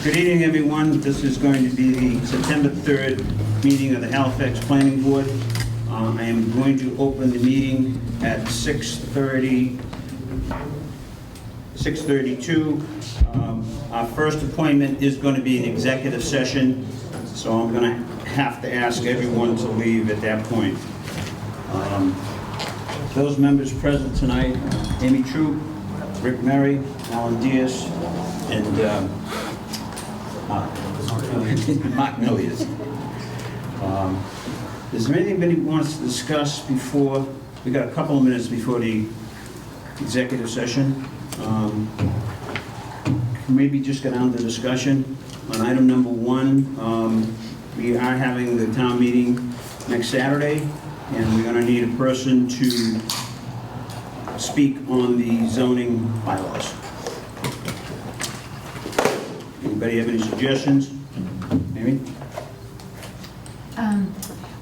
Good evening, everyone. This is going to be the September 3rd meeting of the Halifax Planning Board. I am going to open the meeting at 6:32. Our first appointment is going to be an executive session, so I'm going to have to ask everyone to leave at that point. Those members present tonight, Amy Troop, Rick Murray, Alan Diaz, and Mark Milliers. Is there anything anybody wants to discuss before? We got a couple of minutes before the executive session. Maybe just get on to discussion. On item number 1, we are having the town meeting next Saturday, and we're going to need a person to speak on the zoning bylaws. Anybody have any suggestions? Amy?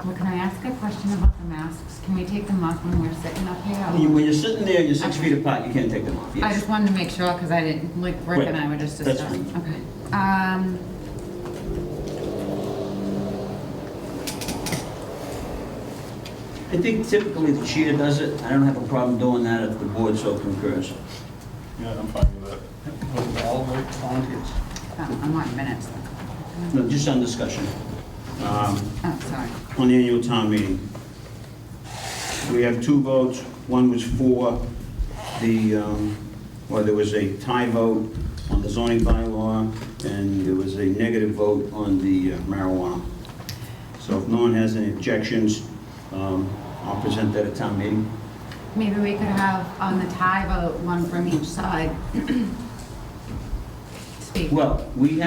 Well, can I ask a question about the masks? Can we take them off when we're sitting up here? When you're sitting there, you're 6 feet apart, you can't take them off, I yes. just wanted to make sure, because I didn't, like, Rick Right. and I were just That's discussing. fine. Okay. I think typically the chair does it. I don't have a problem doing that if the board so concurs. Yeah, I'm fine with that. All volunteers? I'm on minutes. No, just on discussion. Oh, sorry. On the annual town meeting. We have 2 votes. One was for the, well, there was a tie vote on the zoning bylaw, and there was a negative vote on the marijuana. So if no one has any objections, I'll present that at town meeting. Maybe we could have, on the tie vote, one from each side. Speak. Well, we're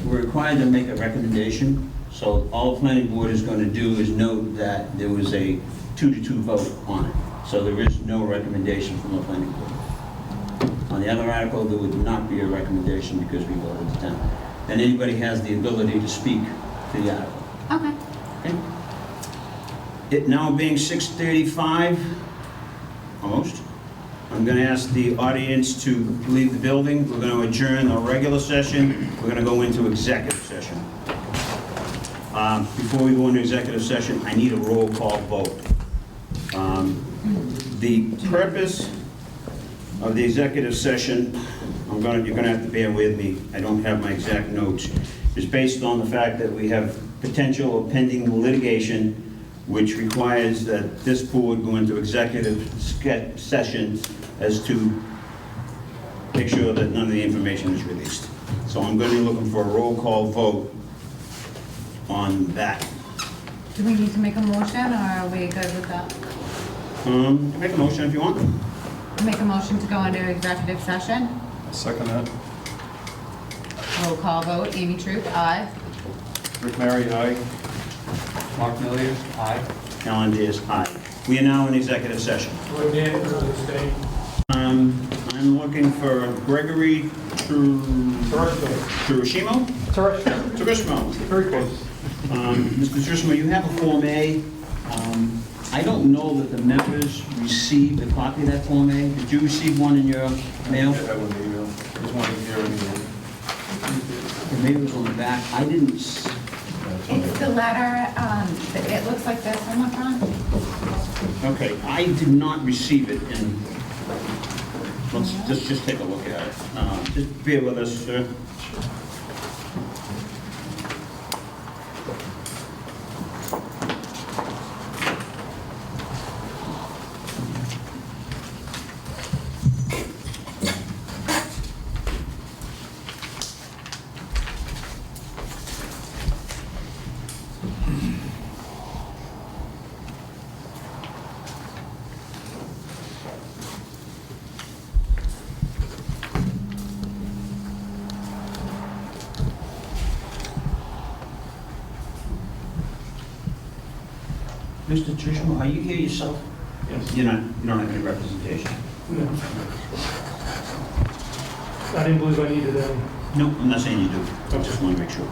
required to make a recommendation, so all the planning board is going to do is note that there was a 2-2 vote on it. So there is no recommendation from the planning board. On the other article, there would not be a recommendation because we voted it down. Then anybody has the ability to speak to the article. Okay. Okay? It now being 6:35, almost, I'm going to ask the audience to leave the building. We're going to adjourn our regular session. We're going to go into executive session. Before we go into executive session, I need a roll call vote. The purpose of the executive session, you're going to have to bear with me. I don't have my exact notes. Is based on the fact that we have potential or pending litigation which requires that this board go into executive sessions as to make sure that none of the information is released. So I'm going to be looking for a roll call vote on that. Do we need to make a motion, or are we good with that? Make a motion if you want. Make a motion to go into executive session. I'll second that. Roll call vote. Amy Troop, aye. Rick Mary, aye. Mark Milliers, aye. Alan Diaz, aye. We are now in executive session. I'm looking for Gregory Turishimo? Turishimo. Very close. Mr. Turishimo, you have a Form A. I don't know that the members received a copy of that Form A. Did you receive one in your mail? I have one in the email. There's one in here in the email. Maybe it was on the back. I didn't. It's the letter, it looks like this on the front. Okay, I did not receive it in. Let's just take a look at it. Just bear with us, sir. Mr. Trishma, are you here yourself? Yes. You don't have any representation? No. I didn't believe I needed any. No, I'm not saying you do. I just want to make sure.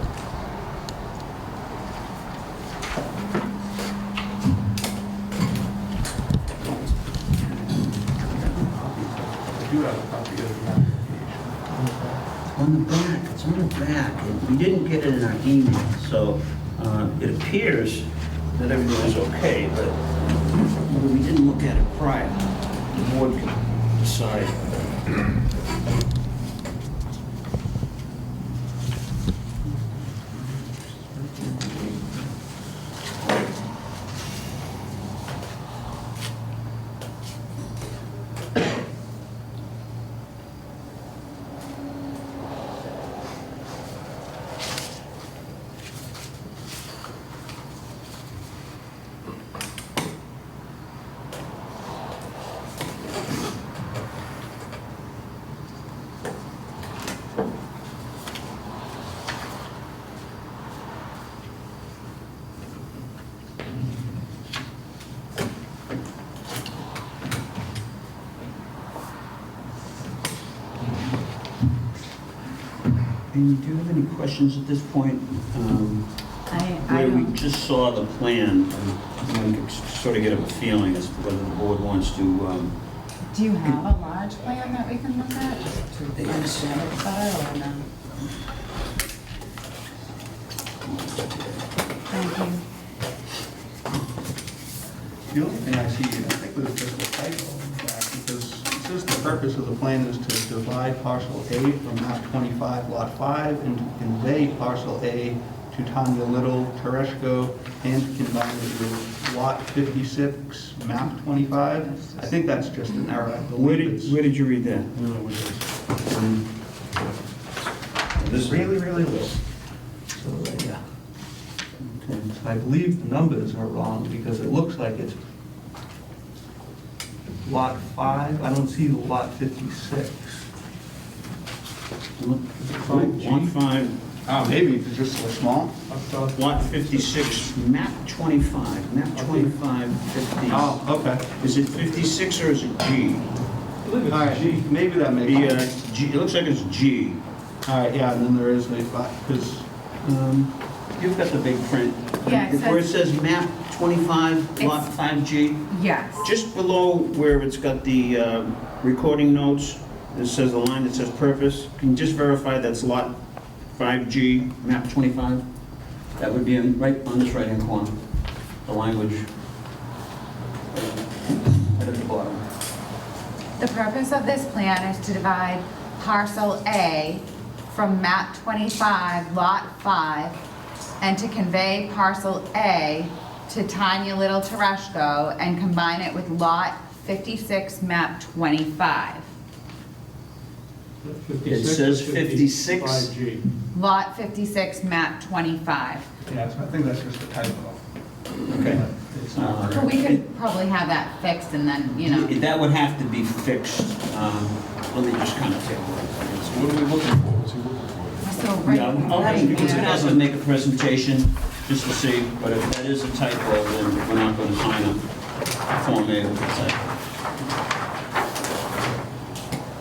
do have a copy of the application. On the back, it's on the back. We didn't get it in our email, so it appears that everything is okay, but we didn't look at it prior. The board can decide. Amy, do you have any questions at this point? I Where we don't, just saw the plan, and we could sort of get a feeling as to whether the board wants to, do you have a large plan that we can look at? Just to Yes. understand it better or no? Thank you. The only thing I see, I think there's just a typo in that, because it says the purpose of the plan is to divide parcel A from map 25, lot 5, and to convey parcel A to Tanya Little, Tereshko, and to combine it with lot 56, map 25. I think that's just an error. I where believe it's did you read that? This, really, really low. So, yeah. I believe the numbers are wrong because it looks like it's lot 5. I don't see the lot 56. Lot 5, Oh, maybe it's just so small. lot 56, map 25, map 25, 50. Oh, okay. Is it 56 or is it G? I believe All right, it's G. maybe that makes The, sense. G, it looks like it's G. All right, yeah, and then there is a, because You've got the big print. Yeah, it Where it says map 25, lot It's- 5G, Yes. just below where it's got the recording notes, it says the line that says purpose. Can you just verify that's lot 5G, map 25? That would be right on this right-hand corner, the language right at the bottom. The purpose of this plan is to divide parcel A from map 25, lot 5, and to convey parcel A to Tanya Little Tereshko and combine it with lot 56, map 25. It says 56. 5G. Lot 56, map 25. yeah, so I think that's just a typo. Okay. It's not So we could probably have that fixed and then, you know. That would have to be fixed. Let me just kind of take a look. So what are we looking for? What's he looking for? So right, Okay, right because it has to there. make a presentation, just to see, but if that is a typo, then we're not going to sign a Form A with a typo.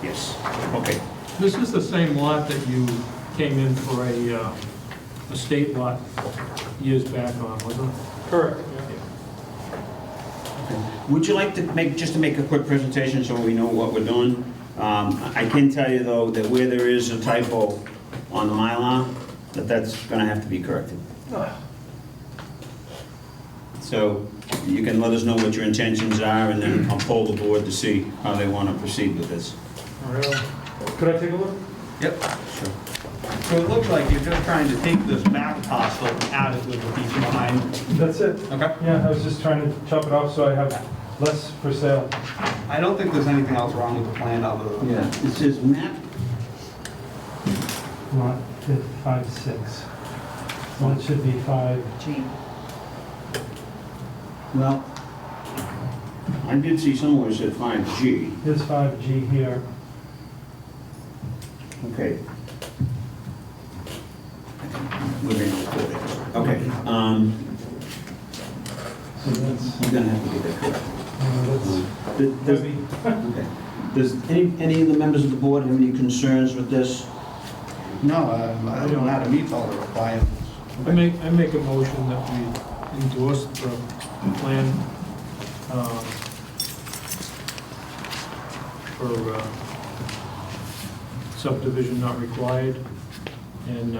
Yes, okay. This is the same lot that you came in for a state lot years back on, wasn't it? Correct. Would you like to just to make a quick presentation so we know what we're doing? I can tell you, though, that where there is a typo on the Mylar, that's going to have to be corrected. So you can let us know what your intentions are, and then I'll poll the board to see how they want to proceed with this. Could I take a look? Yep. Sure. So it looks like you're just trying to take this back parcel and add it with the piece behind. That's it. Okay. Yeah, I was just trying to chop it off so I have less for sale. I don't think there's anything else wrong with the plan other than Yeah, it says map, Lot 56. So it should be 5. G. well, I did see somewhere it said 5G. Here's 5G here. Okay. We're being recorded. Okay, So that's, you're gonna have to get that correct. that's Does- heavy. Okay. Does any of the members of the board have any concerns with this? No, I don't know how to meet all the requirements. I make a motion that we endorse the plan for subdivision not required. And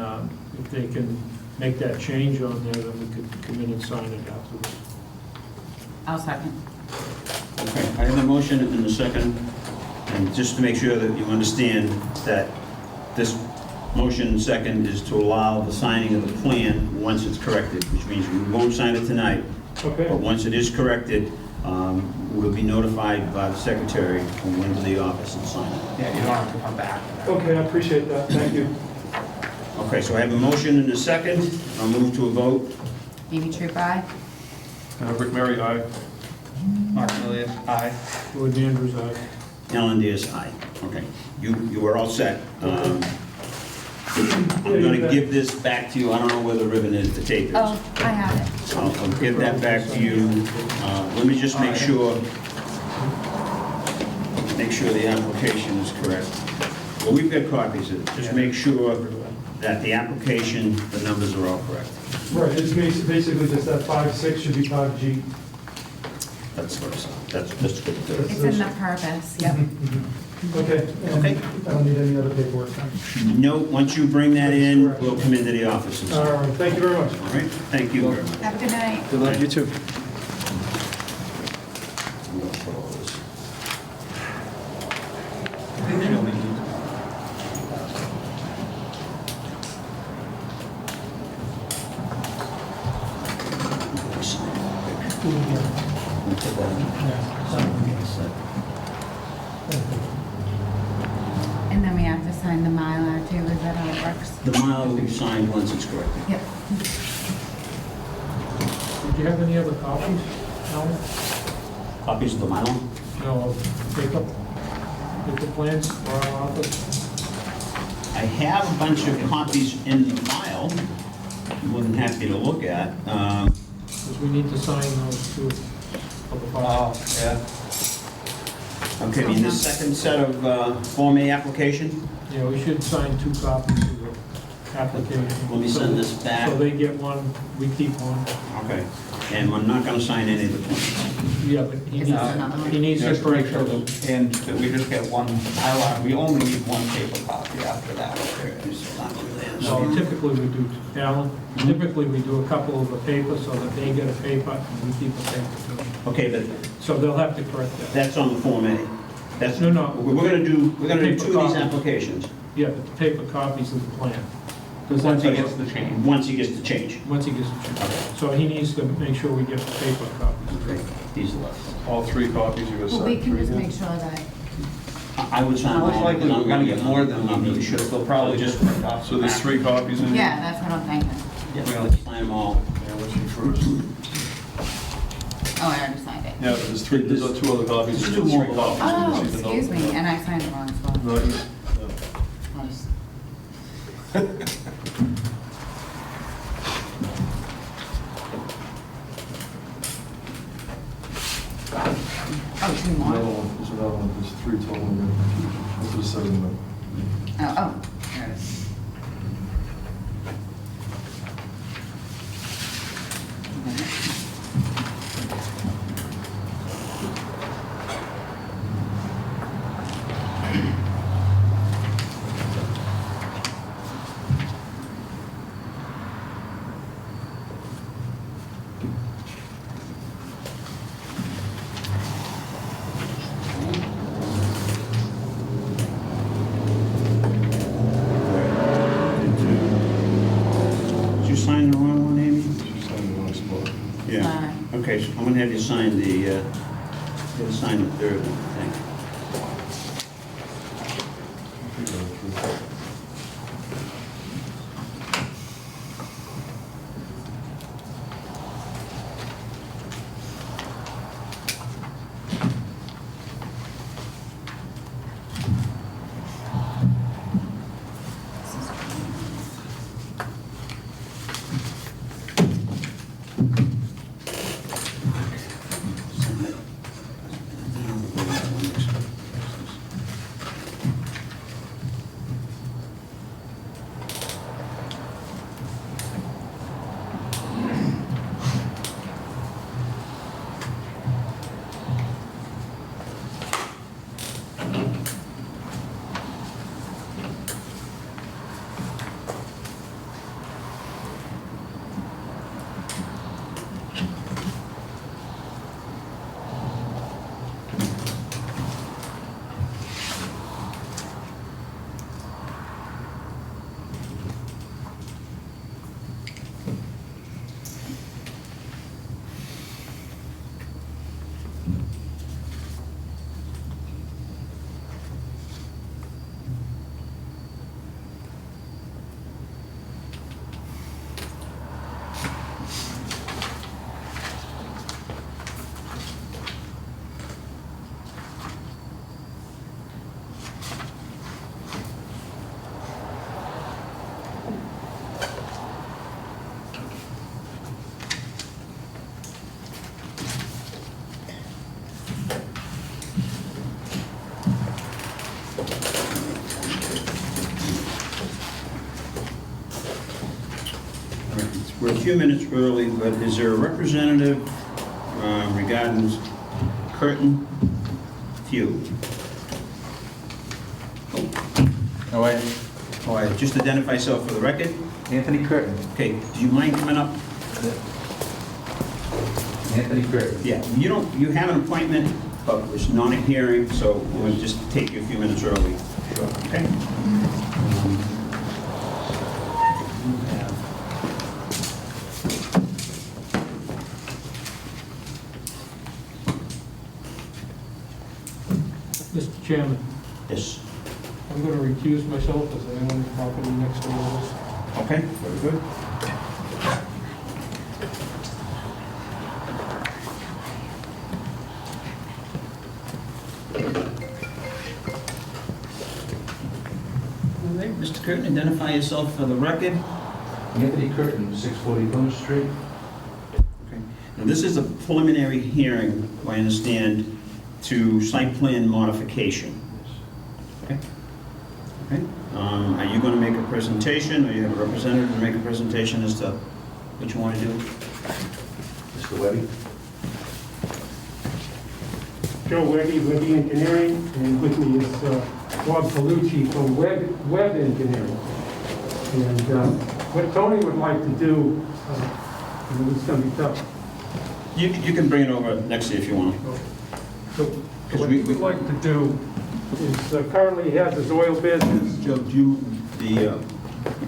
if they can make that change on there, then we could come in and sign it afterwards. I'll second. Okay, I have a motion and a second, and just to make sure that you understand that this motion and second is to allow the signing of the plan once it's corrected, which means we won't sign it tonight, Okay. but once it is corrected, we'll be notified by the secretary and went to the office and sign it. Yeah, you don't have to come back. Okay, I appreciate that, thank you. Okay, so I have a motion and a second. I'll move to a vote. Amy Troop, aye. Rick Mary, aye. Mark Millius, aye. Lloyd Andrews, aye. Alan Diaz, aye. Okay, you are all set. I'm going to give this back to you. I don't know where the ribbon is, the tape is. Oh, I have it. I'll give that back to you. Let me just make sure the application is correct. Well, we've got copies of it. Just make sure that the application, the numbers are all correct. Right, it's basically just that 5-6 should be 5G. That's what it's, that's good. It's in the purpose, yep. Okay. and Okay. I don't need any other paperwork then. No, once you bring that in, we'll come into the office and All sign. right, thank you very much. All right, thank you very much. Have a good night. Good luck, you too. And then we have to sign the Mylar too, is that how it works? The mile will be signed once it's corrected. Yep. Did you have any other copies, Alan? Copies of the mile? No, paper plans for our office? I have a bunch of copies in the file. More than happy to look at. Because we need to sign those two of the Oh, files. yeah. Okay, I mean, this second set of Form A application, Yeah, we should sign 2 copies of the application. let me send this back. So they get one, we keep one. Okay, and I'm not gonna sign any of the plans. Yeah, but he Is needs, this another one? he needs to Just to make correct sure those. that, and that we just get one Mylar, we only need one paper copy after that. Okay, so that one there. No, typically we do, Alan, typically we do a couple of the paper so that they get a paper and we keep a paper too. Okay, but So they'll have to correct that. that's on the Form A. That's, No, no. we're gonna do Paper 2 of these copy. applications, Yeah, but the paper copies of the plan, Because once he gets the change. once he gets the change. once he gets the check. So he needs to make sure we get the paper copies. Okay, these left. All 3 copies, you gotta Well, sign. we can 3 just again? make sure that, I would sign Most all. likely, we're gonna get more than I'm not we really need, sure. because they'll probably just print off. So there's 3 copies in here? yeah, that's what I'm thinking. Yeah, we'll sign them all. Yeah, what's your first? Oh, I already signed it. Yeah, there's 3, there's 2 other copies. There's There's 2 more 3 copies. copies. Oh, You can see the excuse note. me, and I signed the wrong spot. No, you- I'll just- Oh, 2 Another more? one, there's another one, there's 3 total. This is 7 of them. Oh, there it is. Did you sign the wrong one, Amy? You signed the wrong spot. Yeah. Okay, so I'm gonna have you sign the third one, I think. we're a few minutes early, but is there a representative regarding curtain view? All right, All right, just identify yourself for the record. Anthony Curtin. Okay, do you mind coming up? Anthony Curtin. Yeah, you have an appointment, but it's not a hearing, so we'll just take you a few minutes early. Sure. Okay? Mr. Chairman, Yes. I'm going to recuse myself as I own the property next door to this. Okay, very good. All right, Mr. Curtin, identify yourself for the record. Anthony Curtin, 640 Plymouth Street. Okay. Now, this is a preliminary hearing, I understand, to site plan modification. Okay? Okay. Are you going to make a presentation, or you have a representative to make a presentation as to what you want to do? Mr. Webby. Joe Webby, Webby Engineering, and with me is Bob Palucci from Web Engineering. And what Tony would like to do, it's going to be tough. You can bring it over next year if you want. So what he would like to do is currently he has his oil business. Joe, you're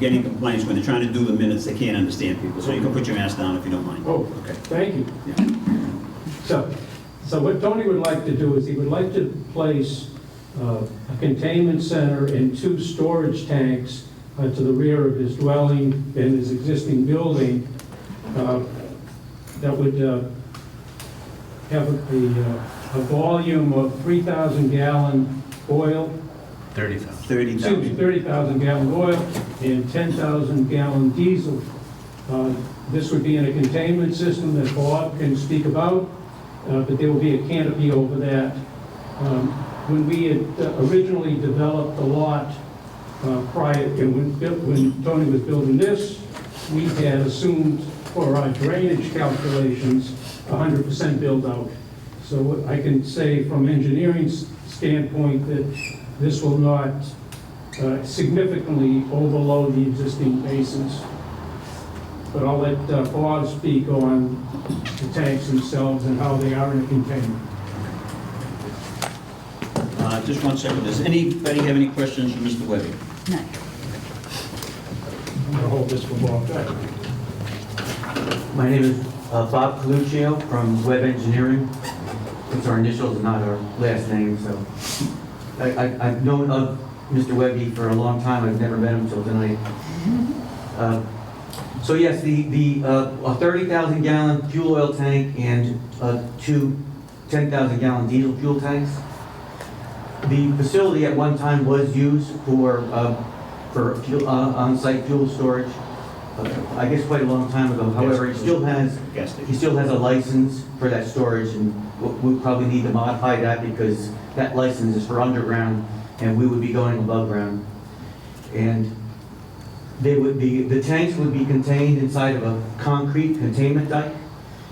getting complaints when they're trying to do the minutes, they can't understand people, so you can put your mask down if you don't mind. Oh, Okay. thank you. So what Tony would like to do is he would like to place a containment center and 2 storage tanks to the rear of his dwelling and his existing building that would have a volume of 3,000 gallon oil, 30,000. 30,000 gallon oil and 10,000 gallon diesel. This would be in a containment system that Bob can speak about, but there will be a canopy over that. When we had originally developed the lot prior, and when Tony was building this, we had assumed for our drainage calculations 100% build out. So I can say from engineering standpoint that this will not significantly overload the existing basins. But I'll let Bob speak on the tanks themselves and how they are in a container. Just 1 second. Does anybody have any questions for Mr. Webby? No. I'm going to hold this for Bob. Go ahead. My name is Bob Coluccio from Web Engineering. It's our initials and not our last name, so. I've known of Mr. Webby for a long time. I've never met him until tonight. So yes, a 30,000 gallon fuel oil tank and 2 10,000 gallon diesel fuel tanks. The facility at one time was used for fuel, on-site fuel storage. I guess quite a long time ago. However, he still has a license for that storage, and we'll probably need to modify that because that license is for underground, and we would be going above ground. And the tanks would be contained inside of a concrete containment dike.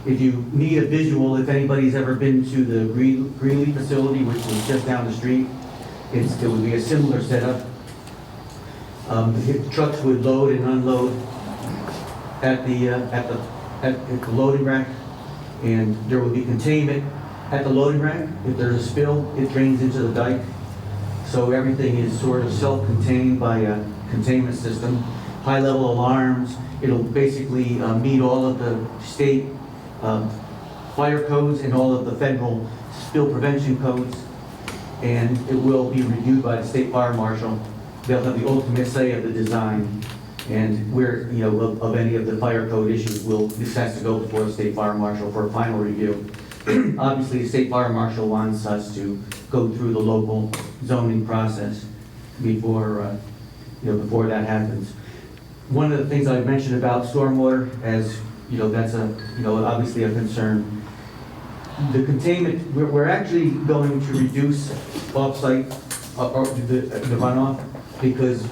If you need a visual, if anybody's ever been to the Greeley facility, which is just down the street, it would be a similar setup. The trucks would load and unload at the loading rack, and there would be containment at the loading rack. If there's a spill, it drains into the dike. So everything is sort of self-contained by a containment system. High-level alarms. It'll basically meet all of the state fire codes and all of the federal spill prevention codes, and it will be reviewed by the state fire marshal. They'll have the ultimate say of the design, and where, of any of the fire code issues, this has to go before the state fire marshal for a final review. Obviously, the state fire marshal wants us to go through the local zoning process before that happens. One of the things I mentioned about stormwater, as that's obviously a concern. The containment, we're actually going to reduce off-site or the runoff, because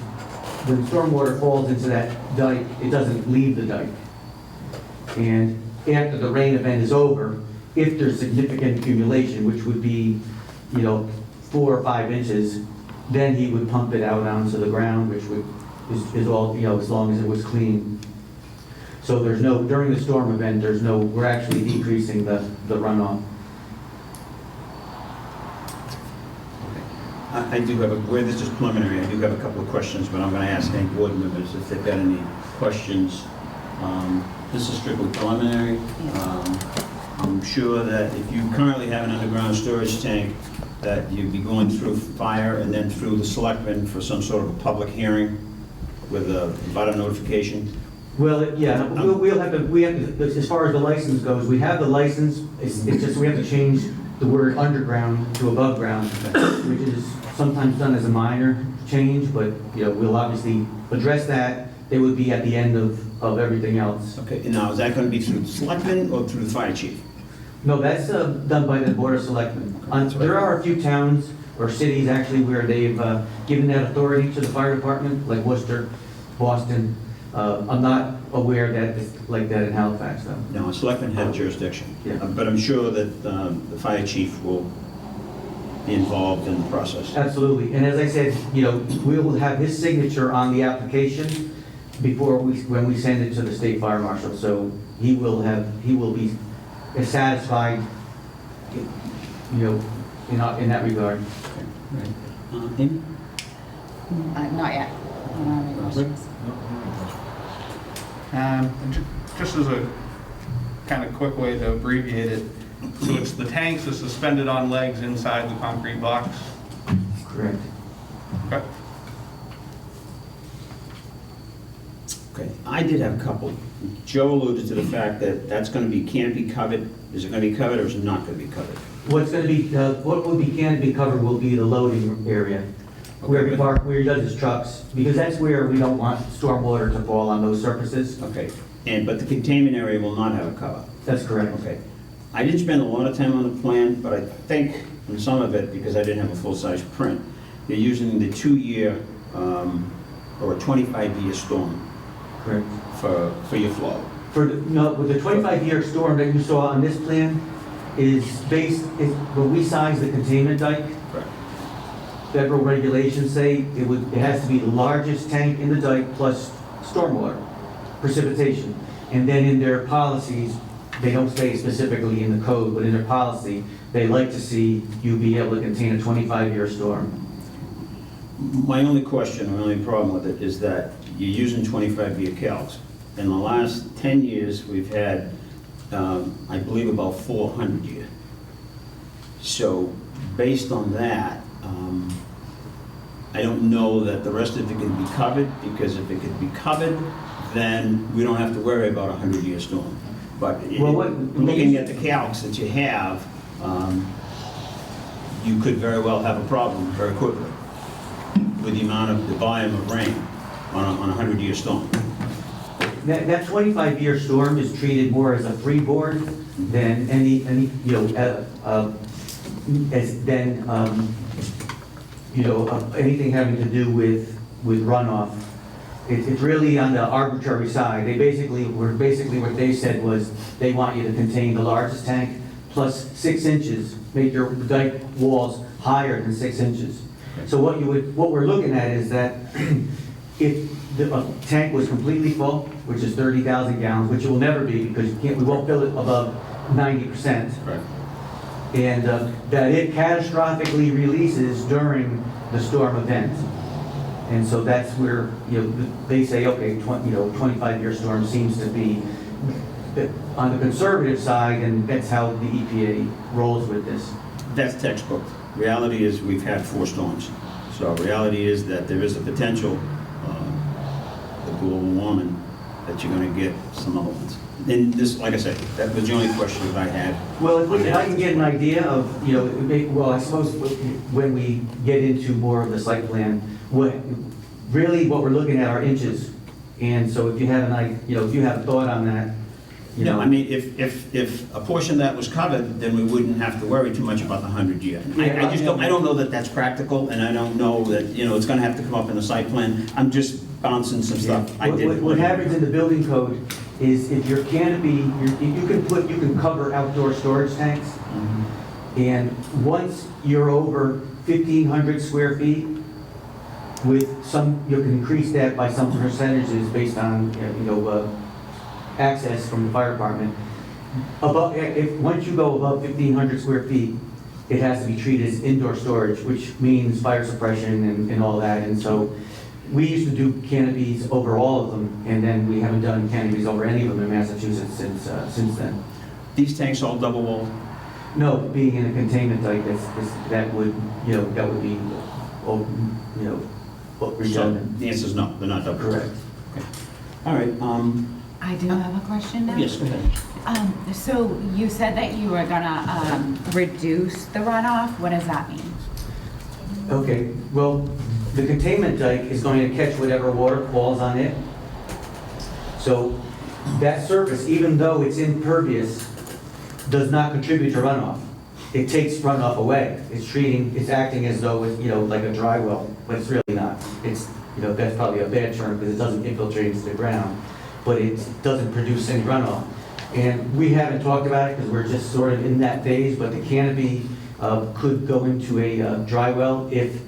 when stormwater falls into that dike, it doesn't leave the dike. And after the rain event is over, if there's significant accumulation, which would be, 4 or 5 inches, then he would pump it out onto the ground, which is all, as long as it was clean. So there's no, during the storm event, we're actually decreasing the runoff. I do have where this is preliminary, I do have a couple of questions, but I'm going to ask any board members if they've got any questions. This is strictly preliminary. I'm sure that if you currently have an underground storage tank, that you'd be going through fire and then through the selectmen for some sort of a public hearing with a butter notification. Well, yeah, we have to, as far as the license goes, we have the license, it's just we have to change the word underground to above ground, which is sometimes done as a minor change, but, we'll obviously address that. They would be at the end of everything else. Okay, and now is that going to be through the selectmen or through the fire chief? No, that's done by the Board of Selectmen. There are a few towns or cities actually where they've given that authority to the fire department, like Worcester, Boston. I'm not aware that it's like that in Halifax, though. No, a selectman has jurisdiction. Yeah. But I'm sure that the fire chief will be involved in the process. Absolutely, and as I said, we will have his signature on the application when we send it to the state fire marshal, so he will be satisfied, in that regard. Amy? Not yet. I don't have any questions. Just as a kind of quick way to abbreviate it, so it's the tanks are suspended on legs inside the concrete box. Correct. Okay. Okay, I did have a couple. Joe alluded to the fact that that's going to be canopy covered. Is it going to be covered or is it not going to be covered? What's going to be, what will be canopy covered will be the loading area, where he does his trucks, because that's where we don't want stormwater to fall on those surfaces. Okay, but the containment area will not have a cover? That's correct. Okay. I didn't spend a lot of time on the plan, but I think in some of it, because I didn't have a full-size print, they're using the 2-year or a 25-year storm Correct. for your flow. With the 25-year storm that you saw on this plan is when we size the containment dike, Correct. federal regulations say it has to be the largest tank in the dike plus stormwater, precipitation. And then in their policies, they don't say specifically in the code, but in their policy, they like to see you be able to contain a 25-year storm. My only question, my only problem with it is that you're using 25-year calcs. In the last 10 years, we've had, I believe, about 400 year. So based on that, I don't know that the rest of it can be covered, because if it could be covered, then we don't have to worry about a 100-year storm. But looking at the calcs that you have, you could very well have a problem very quickly with the volume of rain on a 100-year storm. That 25-year storm is treated more as a freeboard than anything having to do with runoff. It's really on the arbitrary side. What they said was they want you to contain the largest tank plus 6 inches, make your dike walls higher than 6 inches. So what we're looking at is that if the tank was completely full, which is 30,000 gallons, which it will never be because we won't fill it above 90%. Right. And that it catastrophically releases during the storm event. And so that's where, they say, okay, 25-year storm seems to be on the conservative side, and that's how the EPA rolls with this. That's textbook. Reality is we've had 4 storms. So reality is that there is a potential, the global warming, that you're going to get some other ones. And this, like I said, that was the only question that I had. Well, if I can get an idea of, I suppose when we get into more of the site plan, what we're looking at are inches. And so if you have if you have a thought on that, No, I mean, if a portion of that was covered, then we wouldn't have to worry too much about the 100-year. I don't know that that's practical, and I don't know that, it's gonna have to come up in the site plan. I'm just bouncing some stuff. What happens in the building code is if your canopy, you can cover outdoor storage tanks. And once you're over 1,500 square feet, with some, you can increase that by some percentages based on, access from the fire department. Once you go above 1,500 square feet, it has to be treated as indoor storage, which means fire suppression and all that. And so we used to do canopies over all of them, and then we haven't done canopies over any of them in Massachusetts since then. These tanks all double walled? No, being in a containment like this, that would be, So redundant. the answer is no, they're not double walled. Correct. All right, I do have a question now. yes, go ahead. So you said that you were gonna reduce the runoff. What does that mean? Okay, well, the containment dike is going to catch whatever water falls on it. So that surface, even though it's impervious, does not contribute to runoff. It takes runoff away. It's acting as though it's, like a dry well, but it's really not. It's, that's probably a bad term because it doesn't infiltrate into the ground, but it doesn't produce any runoff. And we haven't talked about it because we're just sort of in that phase, but the canopy could go into a dry well if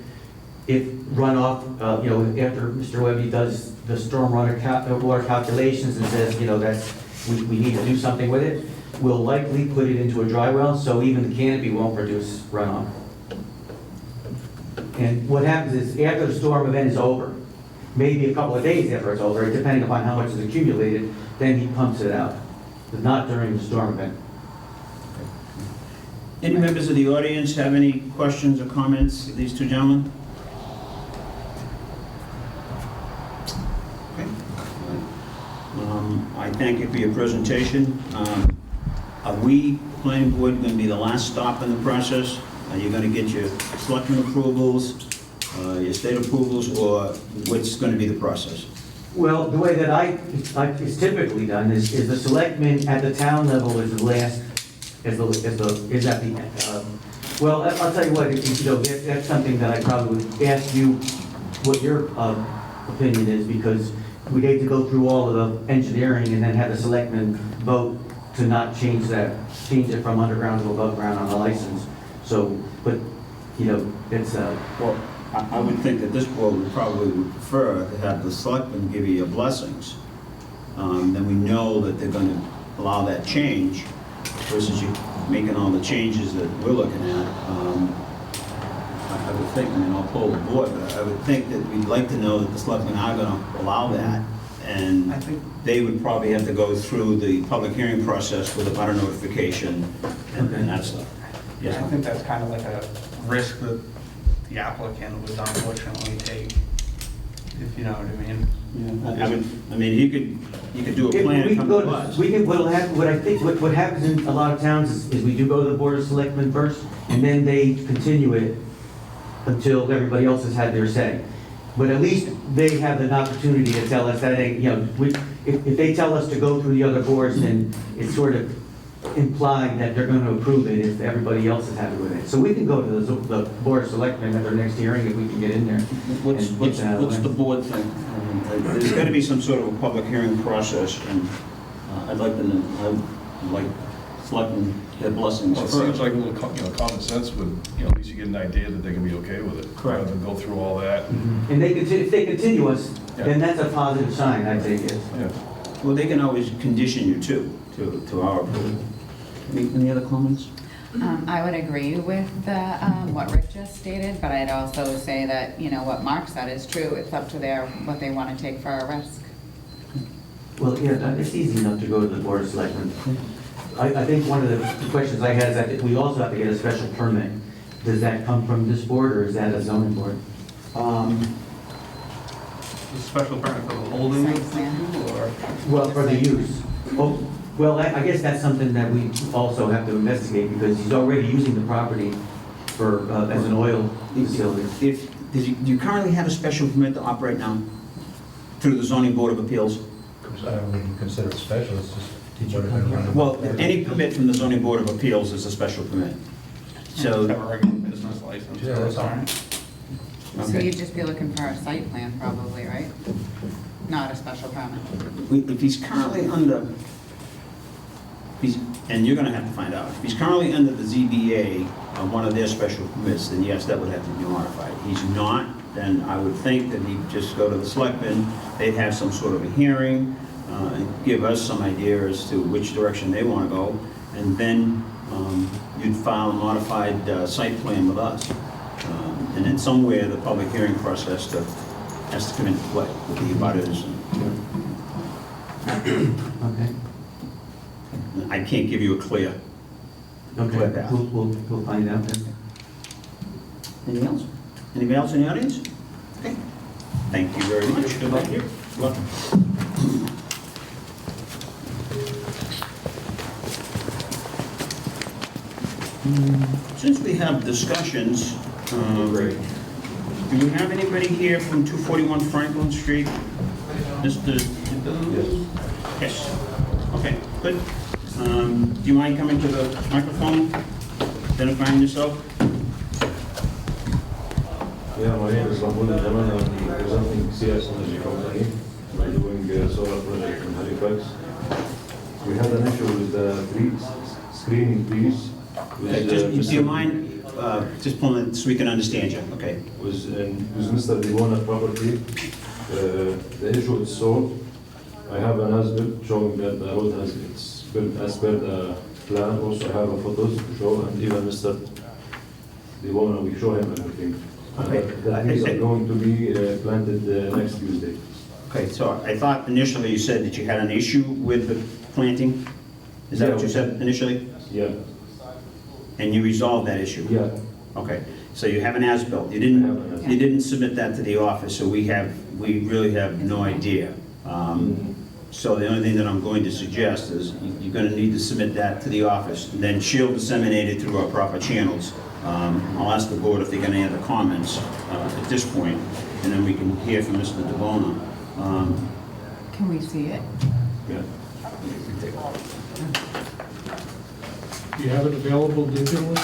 runoff, after Mr. Webby does the stormwater water calculations and says, we need to do something with it, we'll likely put it into a dry well, so even the canopy won't produce runoff. And what happens is, after the storm event is over, maybe a couple of days after it's over, depending upon how much is accumulated, then he pumps it out, but not during the storm event. Any members of the audience have any questions or comments of these two gentlemen? Okay. I thank you for your presentation. Are we, planning board, going to be the last stop in the process? Are you going to get your selectmen approvals, your state approvals, or what's going to be the process? Well, the way that it's typically done is the selectmen at the town level is the last, is at the, well, I'll tell you what, that's something that I probably would ask you what your opinion is, because we hate to go through all of the engineering and then have the selectmen vote to not change it from underground to above ground on the license. So, but, it's, Well, I would think that this board would probably prefer to have the selectmen give you your blessings. Then we know that they're going to allow that change versus you making all the changes that we're looking at. I would think, I'll pull the board, but I would think that we'd like to know that the selectmen are going to allow that. And I think- they would probably have to go through the public hearing process with a butter notification and that stuff. I think that's kind of like a risk that the applicant would unfortunately take, if you know what I mean. You could do a plan and come to us. What happens in a lot of towns is we do go to the Board of Selectmen first, and then they continue it until everybody else has had their say. But at least they have an opportunity to tell us that, if they tell us to go through the other boards, then it's sort of implied that they're going to approve it if everybody else is happy with it. So we can go to the Board of Selectmen at their next hearing if we can get in there. What's the board think? There's got to be some sort of a public hearing process, and I'd like selecting their blessings Well, it first. seems like a little, common sense would, at least you get an idea that they can be okay with it. Correct. Rather than go through all that. And if they continue us, then that's a positive sign, I think, yes. Yeah. Well, they can always condition you to our approval. Any other comments? I would agree with what Rick just stated, but I'd also say that, what Mark said is true. It's up to what they want to take for a risk. Well, yeah, it's easy enough to go to the Board of Selectmen. I think one of the questions I had is that we also have to get a special permit. Does that come from this board, or is that a zoning board? A special permit for the holding Site of plan. the or? Well, for the use. Well, I guess that's something that we also have to investigate, because he's already using the property for, as an oil facility. Do you currently have a special permit to operate now through the zoning board of appeals? I don't think you consider it special, it's just teaching everybody around. Well, any permit from the zoning board of appeals is a special permit. So, Have a regular business license. Yeah, that's all. Alright. So okay. you'd just be looking for a site plan probably, right? not a special permit. If he's currently under, and you're gonna have to find out, if he's currently under the ZBA on one of their special permits, then yes, that would have to be modified. If he's not, then I would think that he'd just go to the selectmen, they'd have some sort of a hearing, and give us some idea as to which direction they wanna go, and then you'd file a modified site plan with us. And then somewhere, the public hearing process has to come into play with the abutters. Okay. I can't give you a clear Okay, path. we'll find out then. Anything else? Anybody else in the audience? Okay. Thank you very much. Good luck. You're welcome. Since we have discussions, do we have anybody here from 241 Franklin Street? Mr. Yes. Okay, good. Do you mind coming to the microphone, identifying yourself? Yeah, my name is Mahmoud Jamal. I'm representing CS Energy Company. We're doing a solar project in Halifax. We had an issue with the trees, screening trees. Do you mind just pulling it so we can understand you? Okay. With Mr. Devona property. The issue is solved. I have an as-built showing that the road it's built as per the plan. Also, I have a photos to show, and even Mr. Devona, we show him everything. Okay. The trees are going to be planted next Tuesday. Okay, so I thought initially you said that you had an issue with the planting? Is that what you said initially? Yeah, And you resolved that issue? yeah. Okay, so you have an as-built. You I have an as-built. didn't submit that to the office, so we really have no idea. So the only thing that I'm going to suggest is you're going to need to submit that to the office, and then she'll disseminate it through our proper channels. I'll ask the board if they're going to have any comments at this point, and then we can hear from Mr. DeBona. Can we see it? Yeah. Do you have it available digitally?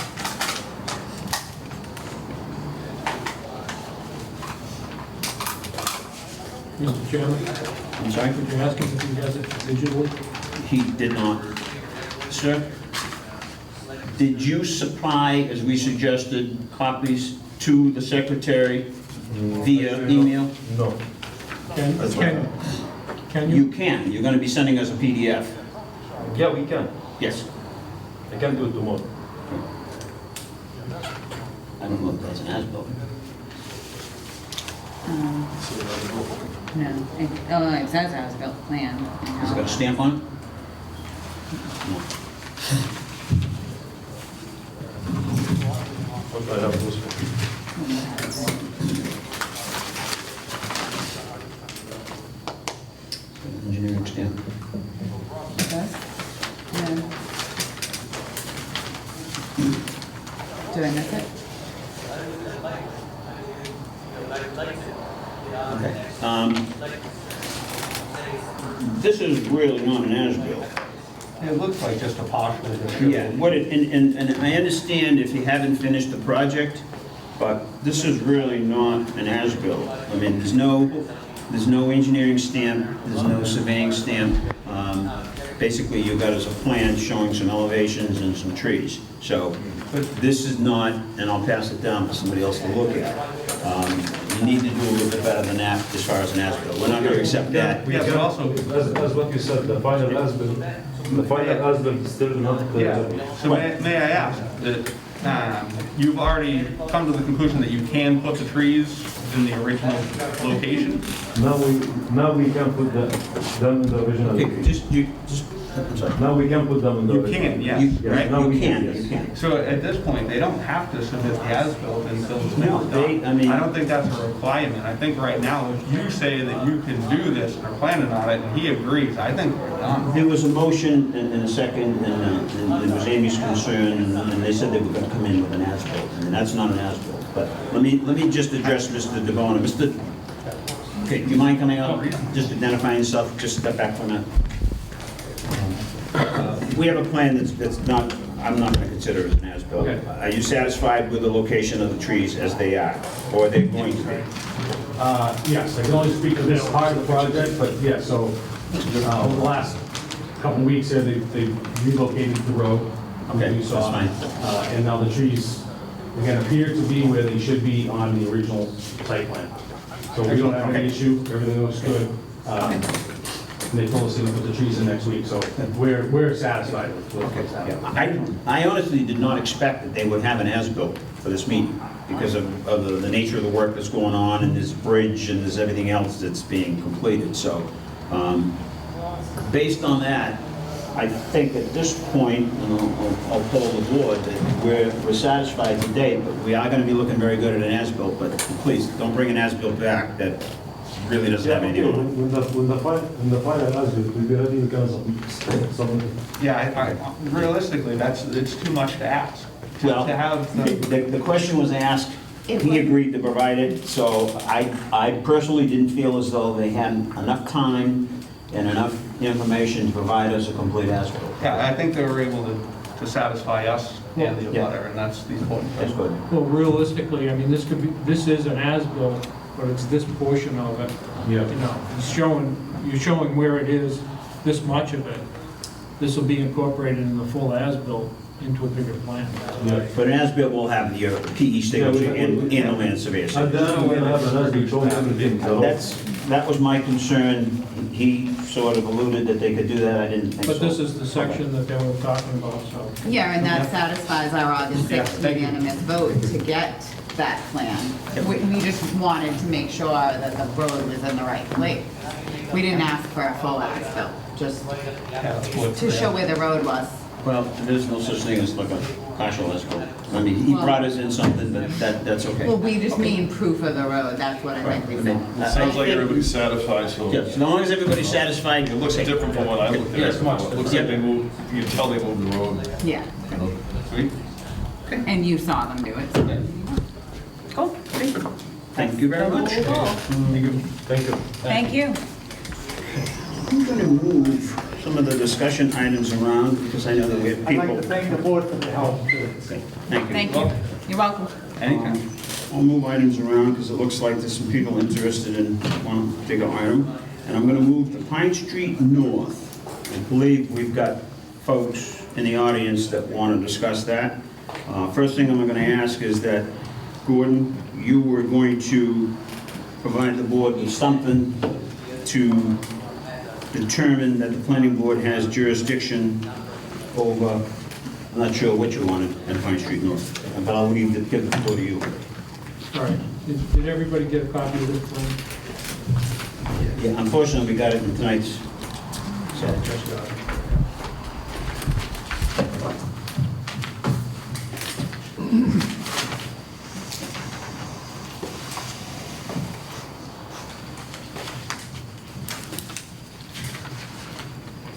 Mr. Chairman, I'm sorry? could you ask him if he has it digitally? He did not. Sir, did you supply, as we suggested, copies to the secretary via email? No. Can You you? can. You're going to be sending us a PDF. Yeah, we can. Yes. I can do it tomorrow. I don't know if that's an as-built. No, it says as-built plan. Has it got a stamp on it? No. What I have those for. Engineering stamp. It does? No. Did I miss it? Okay. This is really not an as-built. It looks like just a partial. Yeah, and I understand if you haven't finished the project, but this is really not an as-built. I mean, there's no engineering stamp, there's no surveying stamp. Basically, you got as a plan showing some elevations and some trees. So, this is not, and I'll pass it down for somebody else to look at. You need to do a little bit better than that as far as an as-built. We're not going to accept that. Yeah, but also, As what you said, the final as-built is still not. so may I ask, that you've already come to the conclusion that you can put the trees in the original location? Now we can put them in the original. Okay, location. I'm sorry. Now we can put them in the You original. can, yes, right? Now You we can, yes. you can. So at this point, they don't have to submit the as-built until it's No, done. they- I mean- I don't think that's a requirement. I think right now, if you say that you can do this and are planning on it, and he agrees, I think we're done. There was a motion and a second, and it was Amy's concern, and they said they were gonna come in with an as-built, and that's not an as-built. But let me just address Mr. DeBona. Okay, do you mind coming up? Just identifying yourself, just step back for a minute. We have a plan that's not, I'm not gonna consider it an as-built. Okay. Are you satisfied with the location of the trees as they are, or they're going to be? Yes, I can only speak to this part of the project, but yeah, so over the last couple of weeks here, they relocated the road. Okay, You saw. that's fine. And now the trees, again, appear to be where they should be on the original site plan. So we don't have any issue, everything looks good. And they told us they would put the trees in next week, so we're satisfied with what's happening. I honestly did not expect that they would have an as-built for this meeting because of the nature of the work that's going on and this bridge and there's everything else that's being completed. So based on that, I think at this point, and I'll poll the board, that we're satisfied today, but we are going to be looking very good at an as-built. But please, don't bring an as-built back that really doesn't have anything on it. When the final as-built will be ready, we can submit it. Yeah, realistically, it's too much to ask. Well, To have the question was asked, he agreed to provide it, so I personally didn't feel as though they had enough time and enough information to provide us a complete as-built. Yeah, I think they were able to satisfy us and the Yeah. abutter, and that's the important That's thing. good. Well, realistically, I mean, this is an as-built, but it's this portion of it. Yeah. You know, you're showing where it is, this much of it. This will be incorporated in the full as-built into a bigger plan. But an as-built will have your PE signature and the land surveyor And then signature. we're gonna have an as-built showing everything. That was my concern. He sort of alluded that they could do that. I didn't think so. But this is the section that they were talking about, so. Yeah, and that satisfies our August 6th unanimous vote to get that plan. We just wanted to make sure that the road was in the right place. We didn't ask for a full as-built, just to show where the road was. Well, there's no such thing as like a partial as-built. I mean, he brought us in something, but that's okay. Well, we just mean proof of the road, that's what I think we said. Sounds like everybody's satisfied, so Yeah, as long as everybody's said, it looks different from what I looked at. Yes, It looks like they moved, you can tell they moved the road. Yeah, Sweet. and you saw them do it. so. Cool, thank you. Thank you very much. Thank you. Thank you. I'm going to move some of the discussion items around because I know that we have people. thank the board for the help. Okay, Thank you. Thank you. You're welcome. Anytime. I'll move items around because it looks like there's some people interested in one bigger item. And I'm going to move to Pine Street North. I believe we've got folks in the audience that want to discuss that. First thing I'm going to ask is that, Gordon, you were going to provide the board with something to determine that the planning board has jurisdiction over, I'm not sure what you wanted at Pine Street North, but I'll give the floor to you. All right, did everybody get a copy of this plan? Yeah, unfortunately, we got it in tonight's set.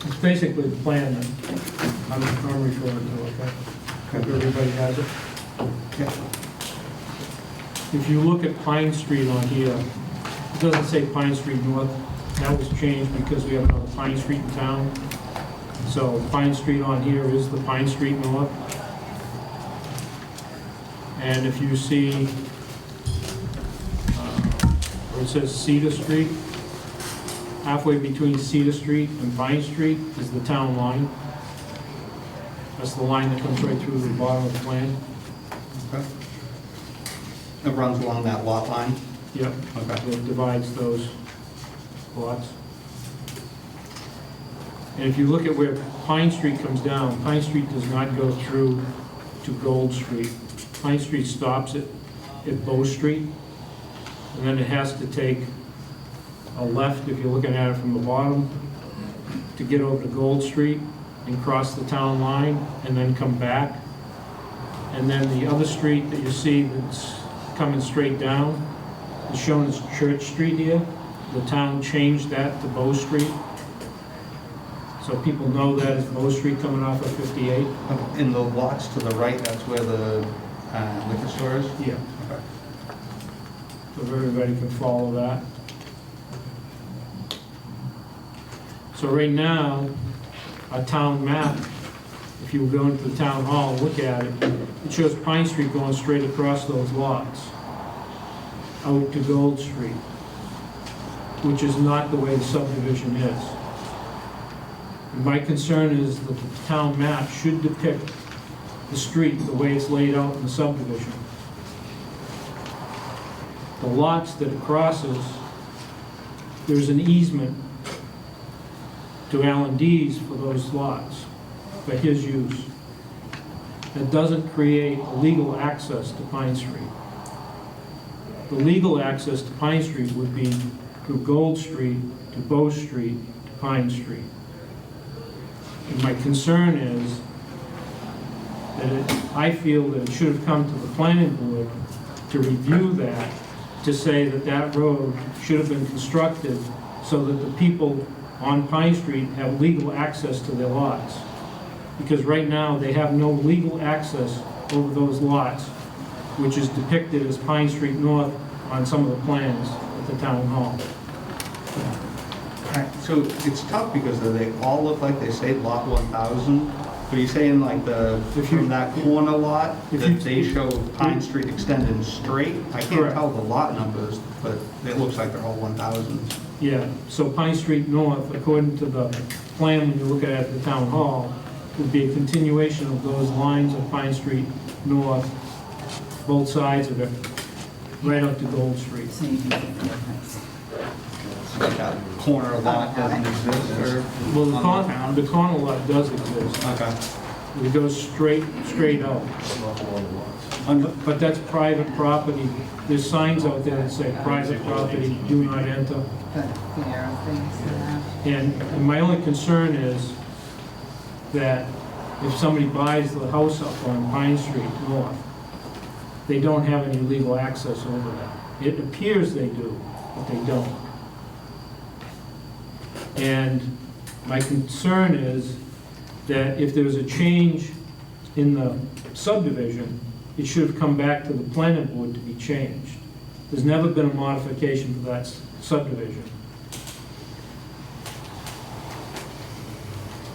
It's basically the plan that I'm referring to, okay? Everybody has it? If you look at Pine Street on here, it doesn't say Pine Street North. That was changed because we have another Pine Street in town. So Pine Street on here is the Pine Street North. And if you see, where it says Cedar Street, halfway between Cedar Street and Pine Street is the town line. That's the line that comes right through the bottom of the plan. Okay. It runs along that lot line. Yep. Okay. It divides those lots. And if you look at where Pine Street comes down, Pine Street does not go through to Gold Street. Pine Street stops at Bow Street, and then it has to take a left, if you're looking at it from the bottom, to get over to Gold Street and cross the town line, and then come back. And then the other street that you see that's coming straight down is shown as Church Street here. The town changed that to Bow Street. So people know that as Bow Street coming off of 58. In the lots to the right, that's where the liquor store is? Yeah. Okay. So everybody can follow that. So right now, our town map, if you go into the town hall and look at it, it shows Pine Street going straight across those lots. out to Gold Street, which is not the way the subdivision is. And my concern is that the town map should depict the street the way it's laid out in the subdivision. The lots that it crosses, there's an easement to Alan Dees for those lots, for his use. That doesn't create legal access to Pine Street. The legal access to Pine Street would be through Gold Street to Bow Street to Pine Street. And my concern is that I feel that it should have come to the planning board to review that, to say that that road should have been constructed so that the people on Pine Street have legal access to their lots. Because right now, they have no legal access over those lots, which is depicted as Pine Street North on some of the plans at the town hall. Alright, so it's tough because they all look like they say lot 1000. But you're saying like from that corner lot, that they show Pine Street extending straight? I can't Correct. tell the lot numbers, but it looks like they're all 1000s. Yeah, so Pine Street North, according to the plan when you look at the town hall, would be a continuation of those lines of Pine Street North, both sides of it, right up to Gold Street. So you can see the difference. Like that corner lot doesn't exist, or Well, on the corner lot does exist. Okay. It goes straight out. But that's private property. There's signs out there that say private property, do not enter. The arrow things, yeah. And my only concern is that if somebody buys the house up on Pine Street North, they don't have any legal access over that. It appears they do, but they don't. And my concern is that if there's a change in the subdivision, it should have come back to the planning board to be changed. There's never been a modification to that subdivision.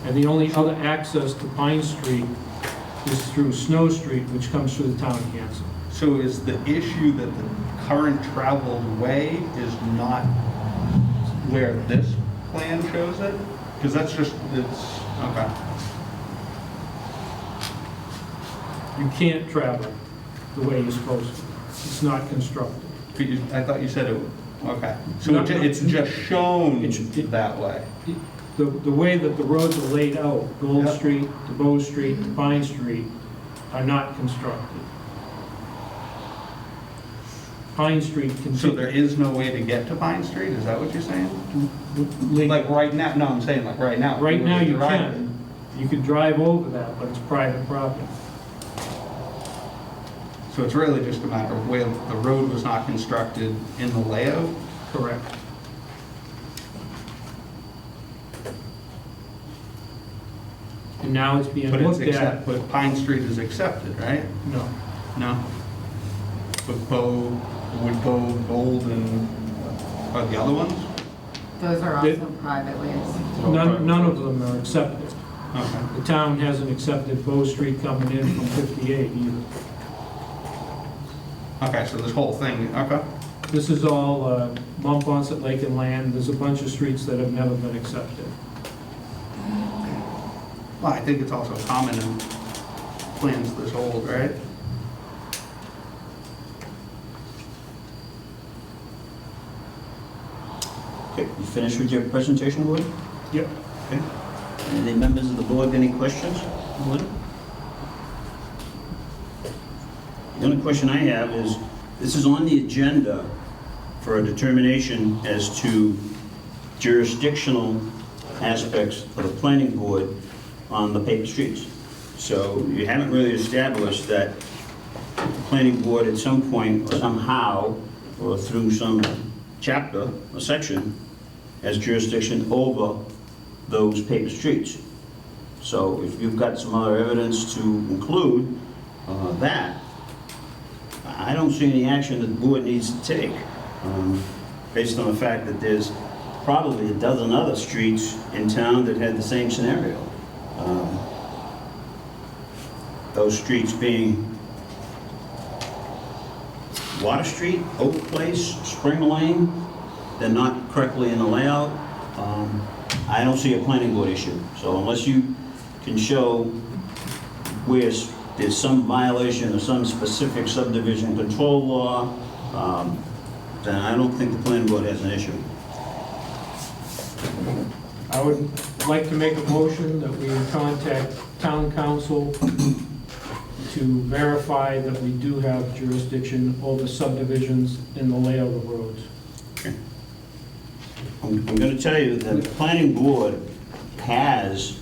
And the only other access to Pine Street is through Snow Street, which comes through the town of Hanson. So is the issue that the current traveled way is not where this plan shows it? Because that's just, it's, okay. You can't travel the way you're supposed to. It's not constructed. But I thought you said it, okay. So No, it's just shown It- that way? The way that the roads are laid out, Gold Yep. Street to Bow Street to Pine Street, are not constructed. Pine Street can... So there is no way to get to Pine Street, is that what you're saying? Like right now, no, I'm saying like right now. Right now you Drive can. You can drive over that, but it's private property. it. So it's really just a matter of where the road was not constructed in the layout? Correct. And now it's being But it's looked at. but Pine Street is accepted, right? No. No? But would Bow, Gold, and are the other ones? Those are They- also private ways. None of them are accepted. Okay. The town hasn't accepted Bow Street coming in from 58 either. Okay, so this whole thing, okay. This is all Montponset Lake and land. There's a bunch of streets that have never been accepted. Well, I think it's also common in plans this old, right? Okay, you finished with your presentation, Woody? Yep. Okay. Any members of the board have any questions, Woody? The only question I have is, this is on the agenda for a determination as to jurisdictional aspects of the planning board on the paper streets. So you haven't really established that the planning board at some point or somehow, or through some chapter or section, has jurisdiction over those paper streets. So if you've got some other evidence to include that, I don't see any action that the board needs to take, based on the fact that there's probably a dozen other streets in town that had the same scenario. Those streets being Water Street, Oak Place, Spring Lane, they're not correctly in the layout. I don't see a planning board issue. So unless you can show where there's some violation of some specific subdivision control law, then I don't think the planning board has an issue. I would like to make a motion that we contact town council to verify that we do have jurisdiction over subdivisions in the layout of roads. I'm going to tell you that the planning board has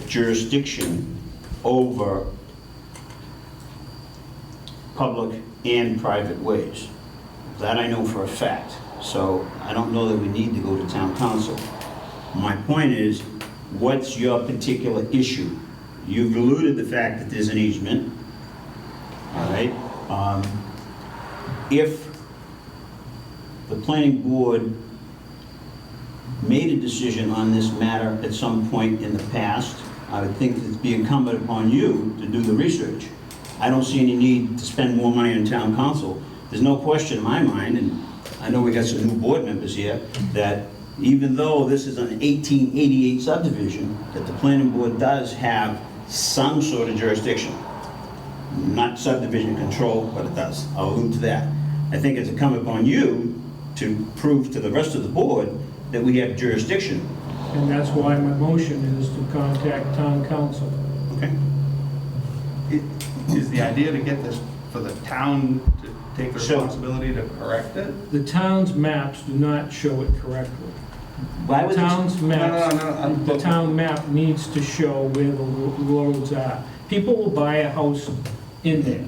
jurisdiction over public and private ways. That I know for a fact. So I don't know that we need to go to town council. My point is, what's your particular issue? You've alluded the fact that there's an easement, all right? If the planning board made a decision on this matter at some point in the past, I would think it'd be incumbent upon you to do the research. I don't see any need to spend more money on town council. There's no question in my mind, and I know we got some new board members here, that even though this is an 1888 subdivision, that the planning board does have some sort of jurisdiction. Not subdivision control, but it does. I'll allude to that. I think it's incumbent upon you to prove to the rest of the board that we have jurisdiction. And that's why my motion is to contact town council. Okay? Is the idea to get this for the town to take responsibility to correct it? The town's maps do not show it correctly. Why would Town's maps, No. the town map needs to show where the roads are. People will buy a house in there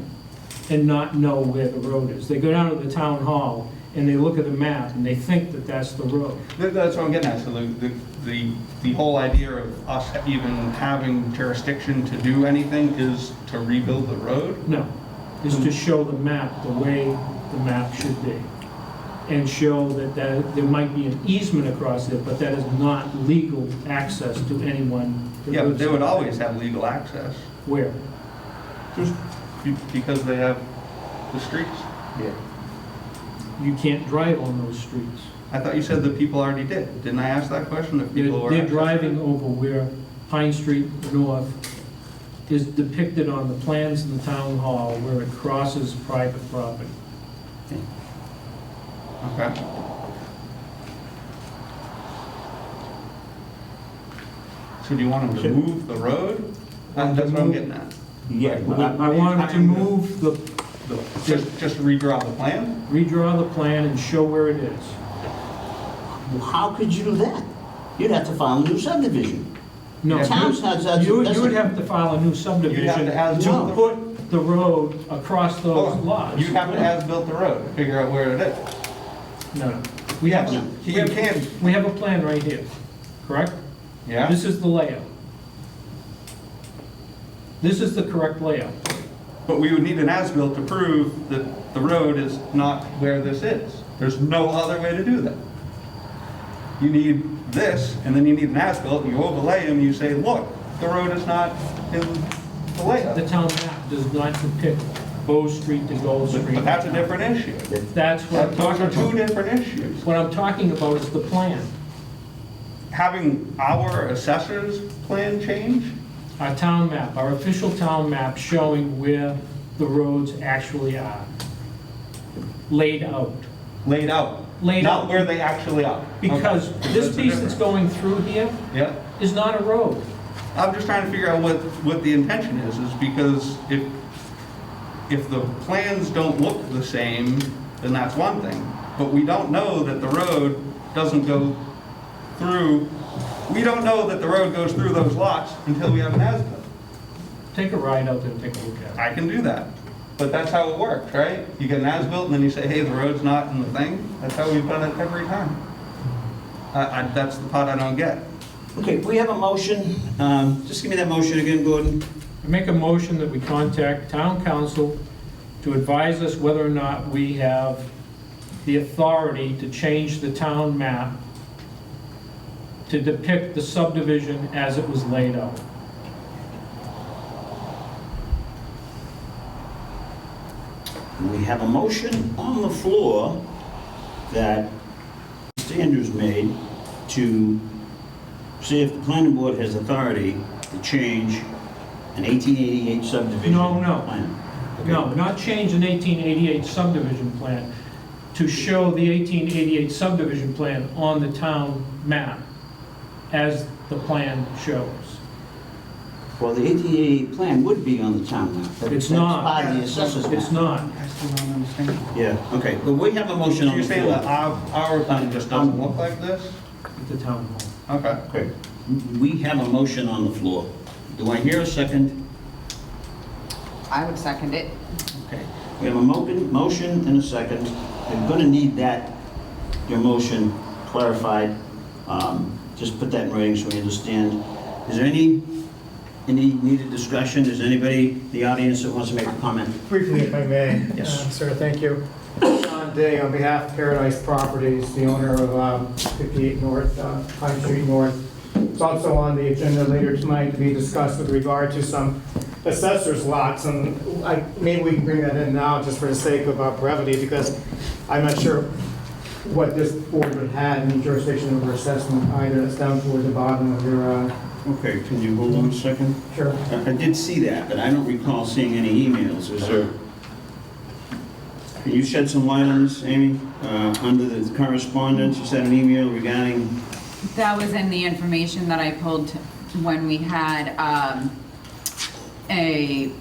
and not know where the road is. They go down to the town hall and they look at the map and they think that that's the road. That's what I'm getting at. So the whole idea of us even having jurisdiction to do anything is to rebuild the road? No, is to show the map the way the map should be. And show that there might be an easement across it, but that is not legal access to anyone. that Yeah, but lives they would there. always have legal access, Where? just because they have the streets. You can't drive on those streets. I thought you said that people already did. Didn't I ask that question? If people were They're accessing? driving over where Pine Street North is depicted on the plans in the town hall where it crosses private property. Okay. So do you want them to move the road? That's what I'm getting at. Yeah. I wanted to move Just redraw the plan? redraw the plan and show where it is. Well, how could you do that? You'd have to file a new subdivision. No, Towns has that- you would have to file a new You'd subdivision have to as to build the put the road across those lots. You have to as built the road, figure out where it is. No, we have, You can't, we have a plan right here, correct? yeah? This is the layout. This is the correct layout. But we would need an as-built to prove that the road is not where this is. There's no other way to do that. You need this, and then you need an as-built, and you overlay them, and you say, look, the road is not in the layout. The town map does not depict Bow Street to Gold Street. But that's a different issue. That's what I'm Those talking are two about. different issues. What I'm talking about is the plan. Having our assessor's plan change, Our town map, our official town map showing where the roads actually are. Laid out. laid out. Laid Not out. where they actually are. Because Okay. this That's the piece that's difference. going through here Yeah. is not a road. I'm just trying to figure out what the intention is because if the plans don't look the same, then that's one thing. But we don't know that the road doesn't go through, we don't know that the road goes through those lots until we have an as-built. Take a ride out there and take a look at it. I can do that. But that's how it works, right? You get an as-built and then you say, hey, the road's not in the thing. That's how we've done it every time. That's the part I don't get. Okay, we have a motion. Just give me that motion again, Gordon. I make a motion that we contact town council to advise us whether or not we have the authority to change the town map to depict the subdivision as it was laid out. We have a motion on the floor that Mr. Andrews made to see if the planning board has authority to change an 1888 subdivision No. plan. Okay. No, not change an 1888 subdivision plan, to show the 1888 subdivision plan on the town map as the plan shows. Well, the 1888 plan would be on the town map. It's That's not. part of the assessors It's map. not. I still don't understand. Yeah, okay, but we have a motion So on you're the saying that floor. our thing just doesn't look like this? At the town hall. Okay. Okay. We have a motion on the floor. Do I hear a second? I would second it. Okay. We have a motion and a second. We're gonna need that, your motion clarified. Just put that in writing so we understand. Is there any needed discussion? Is anybody, in the audience, that wants to make a comment? Briefly, if I may. Yes. Sir, thank you. Sean Day, on behalf of Paradise Properties, the owner of 58 North, Pine Street North. It's also on the agenda later tonight to be discussed with regard to some assessor's lots, and maybe we can bring that in now just for the sake of brevity, because I'm not sure what this board would have any jurisdiction over assessment either. It's down towards the bottom of your, Okay, can you hold on a second? sure. I did see that, but I don't recall seeing any emails. Is there, can you shed some light on this, Amy? Under the correspondence, you sent an email regarding, That was in the information that I pulled when we had a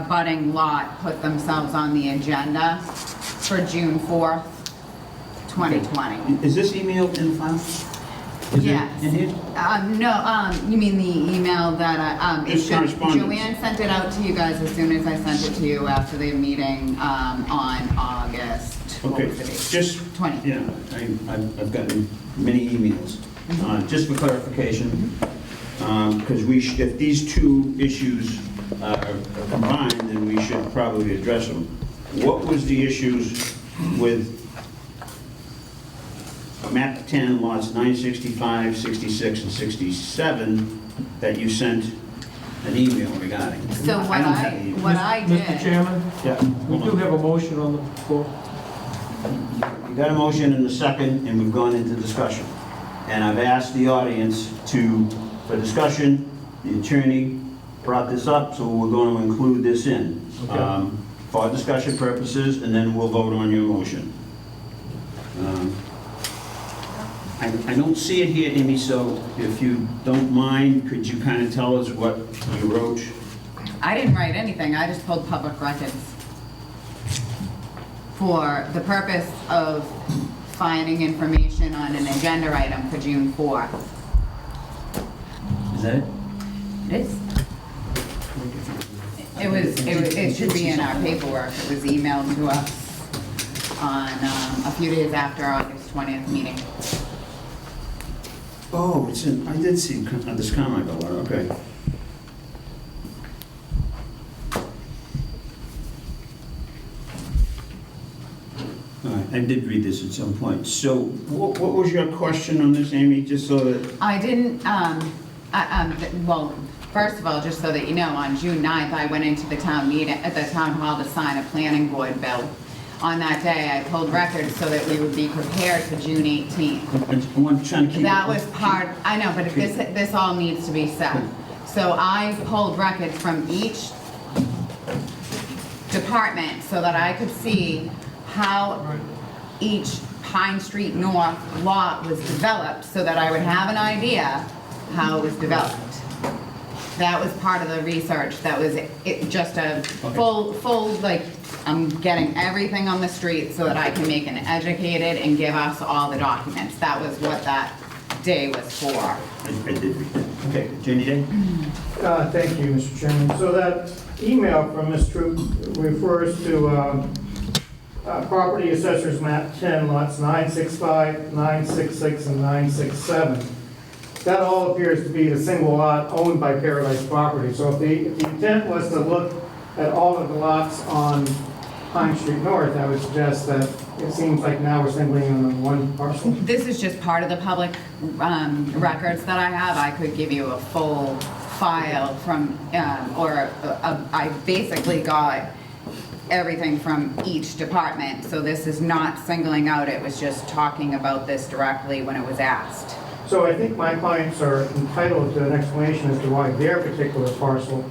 budding lot put themselves on the agenda for June 4th, 2020. is this email in the file? Is it Yes. in here? No, you mean the email that, Just correspondence. Joanne sent it out to you guys as soon as I sent it to you after the meeting on August, what Okay, was the date? just, 20. yeah, I've gotten many emails. Just for clarification, because if these two issues are combined, then we should probably address them. What was the issues with map 10 lots 965, 66, and 67 that you sent an email regarding? So don't have the email. what I did. Mr. Chairman, Yeah, we hold do on. have a motion on the floor. You got a motion and a second, and we've gone into discussion. And I've asked the audience for discussion, the attorney brought this up, so we're going to include this in Okay. for discussion purposes, and then we'll vote on your motion. I don't see it here, Amy, so if you don't mind, could you kind of tell us what you wrote? I didn't write anything, I just pulled public records for the purpose of finding information on an agenda item for June 4th. Is that it? It is. It should be in our paperwork, it was emailed to us on, a few days after our August 20th meeting. Oh, it's in, I did see this Carmichael letter, okay. All right, I did read this at some point. So what was your question on this, Amy, just so that, I didn't, well, first of all, just so that you know, on June 9th, I went into the town meeting, at the town hall to sign a planning board bill. On that day, I pulled records so that we would be prepared for June 18th. I'm trying to keep. That was part, I know, but this all needs to be said. So I pulled records from each department so that I could see how each Pine Street North lot was developed, so that I would have an idea how it was developed. That was part of the research, that was just a full, like, I'm getting everything on the street so that I can make an educated and give us all the documents. That was what that day was for. I did read that. Okay, Jenny Day? Thank you, Mr. Chairman. So that email from Ms. Troop refers to property assessors map 10, lots 965, 966, and 967. That all appears to be the single lot owned by Paradise Property. So if the intent was to look at all of the lots on Pine Street North, I would suggest that it seems like now we're singling on one parcel. This is just part of the public records that I have. I could give you a full file from, I basically got everything from each department, so this is not singling out, it was just talking about this directly when it was asked. So I think my clients are entitled to an explanation as to why their particular parcel,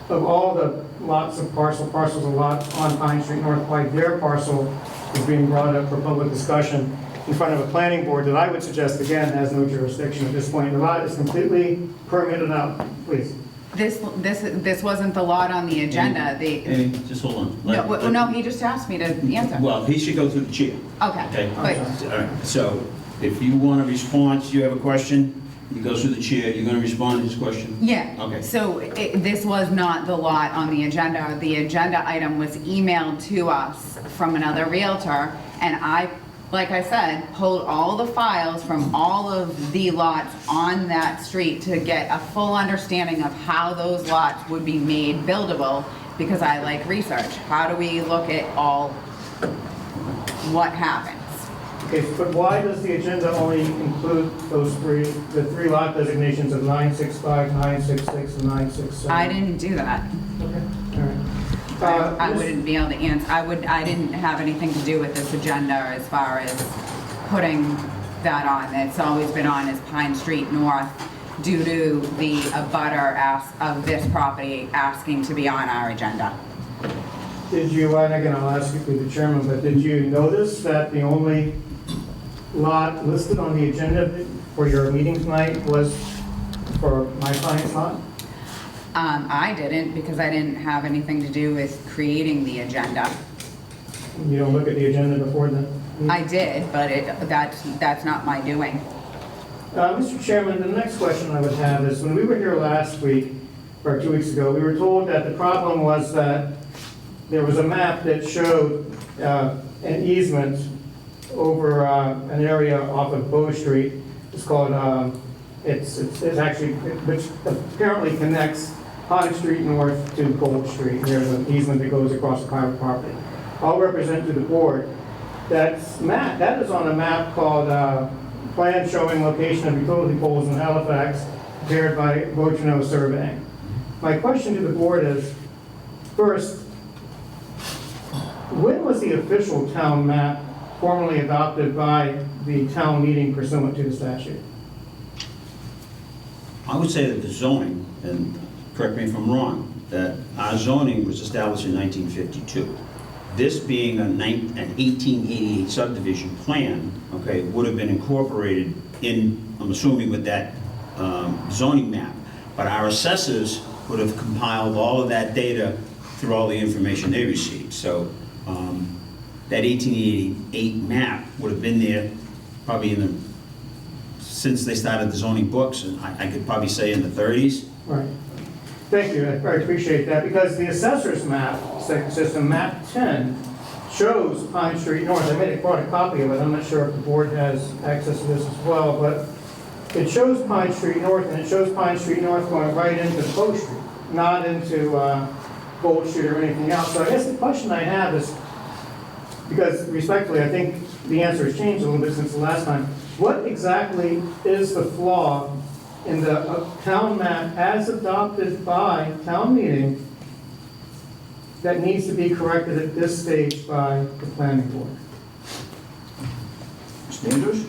of all the lots of parcels of lots on Pine Street North, why their parcel is being brought up for public discussion in front of a planning board that I would suggest, again, has no jurisdiction at this point. The lot is completely permitted out. Please. This wasn't the lot on the agenda, Amy, just hold on. no, he just asked me to answer. Well, he should go through the chair. Okay, Okay? but All right, so if you want a response, you have a question, he goes through the chair, you're gonna respond to his question? yeah. Okay. So this was not the lot on the agenda. The agenda item was emailed to us from another realtor, and I, like I said, pulled all the files from all of the lots on that street to get a full understanding of how those lots would be made buildable, because I like research. How do we look at all what happens? Okay, but why does the agenda only include the three lot designations of 965, 966, and 967? I didn't do that. Okay, all right. I wouldn't be able to answer. I didn't have anything to do with this agenda as far as putting that on. It's always been on as Pine Street North due to the abutter of this property asking to be on our agenda. Did you, and again, I'll ask you through the chairman, but did you notice that the only lot listed on the agenda for your meeting tonight was for my client's lot? I didn't, because I didn't have anything to do with creating the agenda. You don't look at the agenda before the meeting? I did, but that's not my doing. Mr. Chairman, the next question I would have is, when we were here last week, or 2 weeks ago, we were told that the problem was that there was a map that showed an easement over an area off of Bow Street. It's called, it's actually, which apparently connects Pine Street North to Gold Street. There's an easement that goes across the private property. I'll represent to the board that is on a map called Plan Showing Location of Utility Poles in Halifax, prepared by Bochino Surveying. My question to the board is, first, when was the official town map formally adopted by the town meeting pursuant to the statute? I would say that the zoning, and correct me if I'm wrong, that our zoning was established in 1952. This being an 1888 subdivision plan, okay, would have been incorporated in, I'm assuming, with that zoning map. But our assessors would have compiled all of that data through all the information they received. So that 1888 map would have been there probably since they started the zoning books, and I could probably say in the 30s. Right. Thank you, I appreciate that, because the assessor's map system, map 10, shows Pine Street North. I brought a copy of it. I'm not sure if the board has access to this as well, but it shows Pine Street North, and it shows Pine Street North going right into Bow Street, not into Gold Street or anything else. So I guess the question I have is, because respectfully, I think the answer has changed a little bit since the last time. What exactly is the flaw in the town map as adopted by town meeting that needs to be corrected at this stage by the planning board? Mr. Andrews,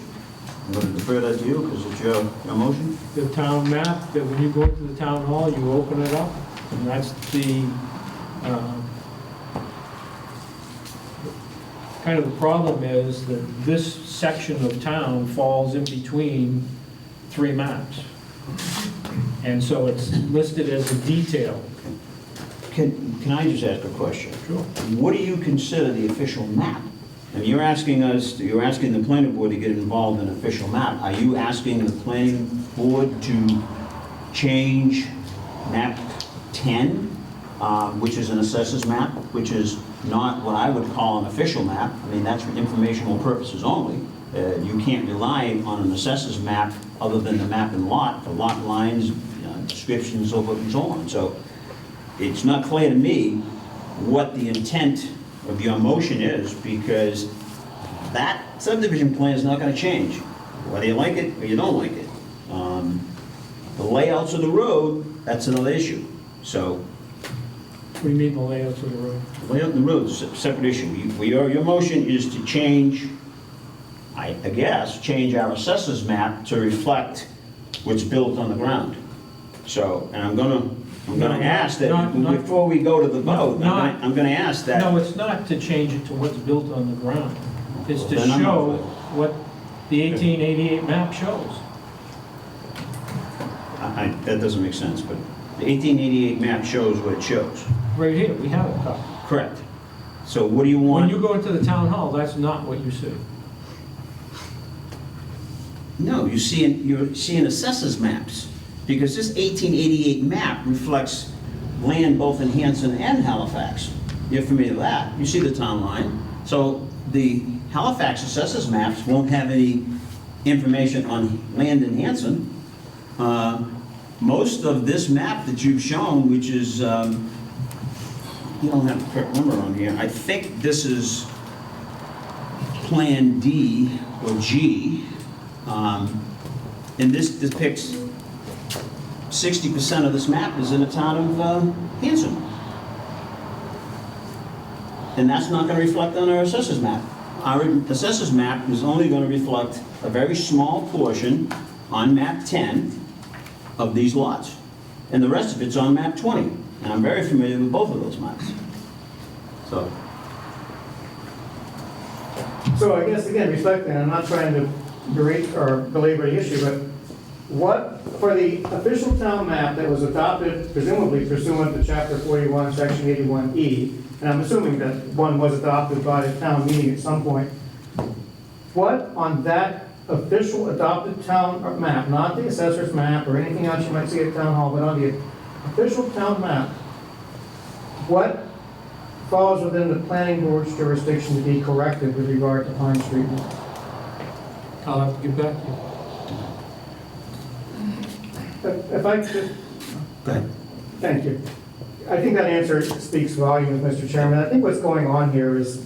I'm going to defer that to you because it's your motion. The town map, that when you go to the town hall, you open it up, and that's the, kind of the problem is that this section of town falls in between three maps. And so it's listed as a detail. Can I just ask a question? Sure. What do you consider the official map? And you're asking the planning board to get involved in an official map. Are you asking the planning board to change map 10, which is an assessor's map, which is not what I would call an official map? I mean, that's for informational purposes only. You can't rely on an assessor's map other than the map and lot, the lot lines, descriptions, so forth and so on. So it's not clear to me what the intent of your motion is, because that subdivision plan is not going to change, whether you like it or you don't like it. The layouts of the road, that's another issue. So What do you mean the layouts of the road? Layout of the road is a separate issue. Your motion is to change, I guess, change our assessors map to reflect what's built on the ground. So, and I'm gonna ask that, not- before we go to the vote, not- I'm gonna ask that. No, it's not to change it to what's built on the ground. It's to Then I'm not show for it. what the 1888 map shows. That doesn't make sense, but the 1888 map shows what it shows. Right here, we have a copy. Correct. So what do you When want? you go into the town hall, that's not what you see. No, you're seeing assessors maps, because this 1888 map reflects land both in Hanson and Halifax. You're familiar with that. You see the town line. So the Halifax assessors maps won't have any information on land in Hanson. Most of this map that you've shown, which is, you don't have the correct number on here, I think this is Plan D or G. And this depicts 60% of this map is in the town of Hanson. And that's not going to reflect on our assessors map. Our assessors map is only going to reflect a very small portion on map 10 of these lots. And the rest of it's on map 20. And I'm very familiar with both of those maps. So I guess, again, reflecting, I'm not trying to berate or belabor the issue, but what, for the official town map that was adopted presumably pursuant to Chapter 41, Section 81E, and I'm assuming that one was adopted by the town meeting at some point, what on that official adopted town map, not the assessor's map or anything else you might see at town hall, but on the official town map, what falls within the planning board's jurisdiction to be corrected with regard to Pine Street? I'll have to get back to you. If I could, Go ahead. thank you. I think that answer speaks volumes, Mr. Chairman. I think what's going on here is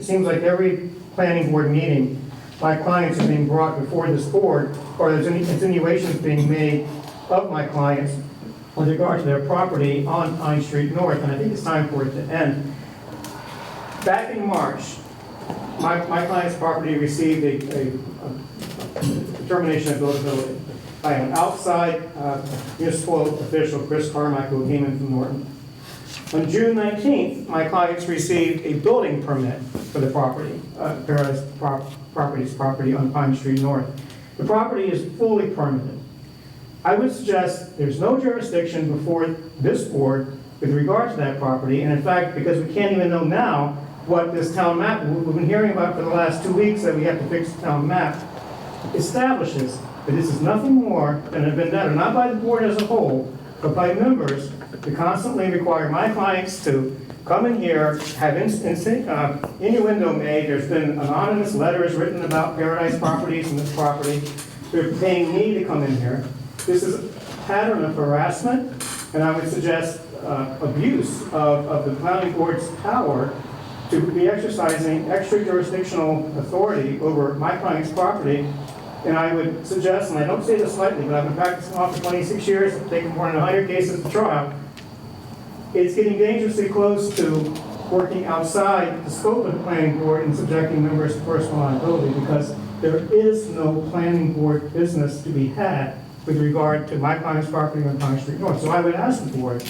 seems like every planning board meeting, my clients are being brought before this board, or there's insinuations being made of my clients with regard to their property on Pine Street North, and I think it's time for it to end. Back in March, my client's property received a determination of buildability by an outside municipal official, Chris Carmichael, who came in from Norton. On June 19th, my clients received a building permit for the property, Paradise Properties property on Pine Street North. The property is fully permitted. I would suggest there's no jurisdiction before this board with regard to that property, and in fact, because we can't even know now what this town map, we've been hearing about for the last 2 weeks that we have to fix the town map, establishes that this is nothing more than a vendetta, not by the board as a whole, but by members to constantly require my clients to come in here, have innuendo made. There's been anonymous letters written about Paradise Properties and this property. They're paying me to come in here. This is a pattern of harassment, and I would suggest abuse of the planning board's power to be exercising extra-jurisdictional authority over my client's property. And I would suggest, and I don't say this lightly, but I've been practicing law for 26 years, I've taken more than 100 cases to trial. It's getting dangerously close to working outside the scope of the planning board and subjecting members to personal liability, because there is no planning board business to be had with regard to my client's property on Pine Street North. So I would ask the board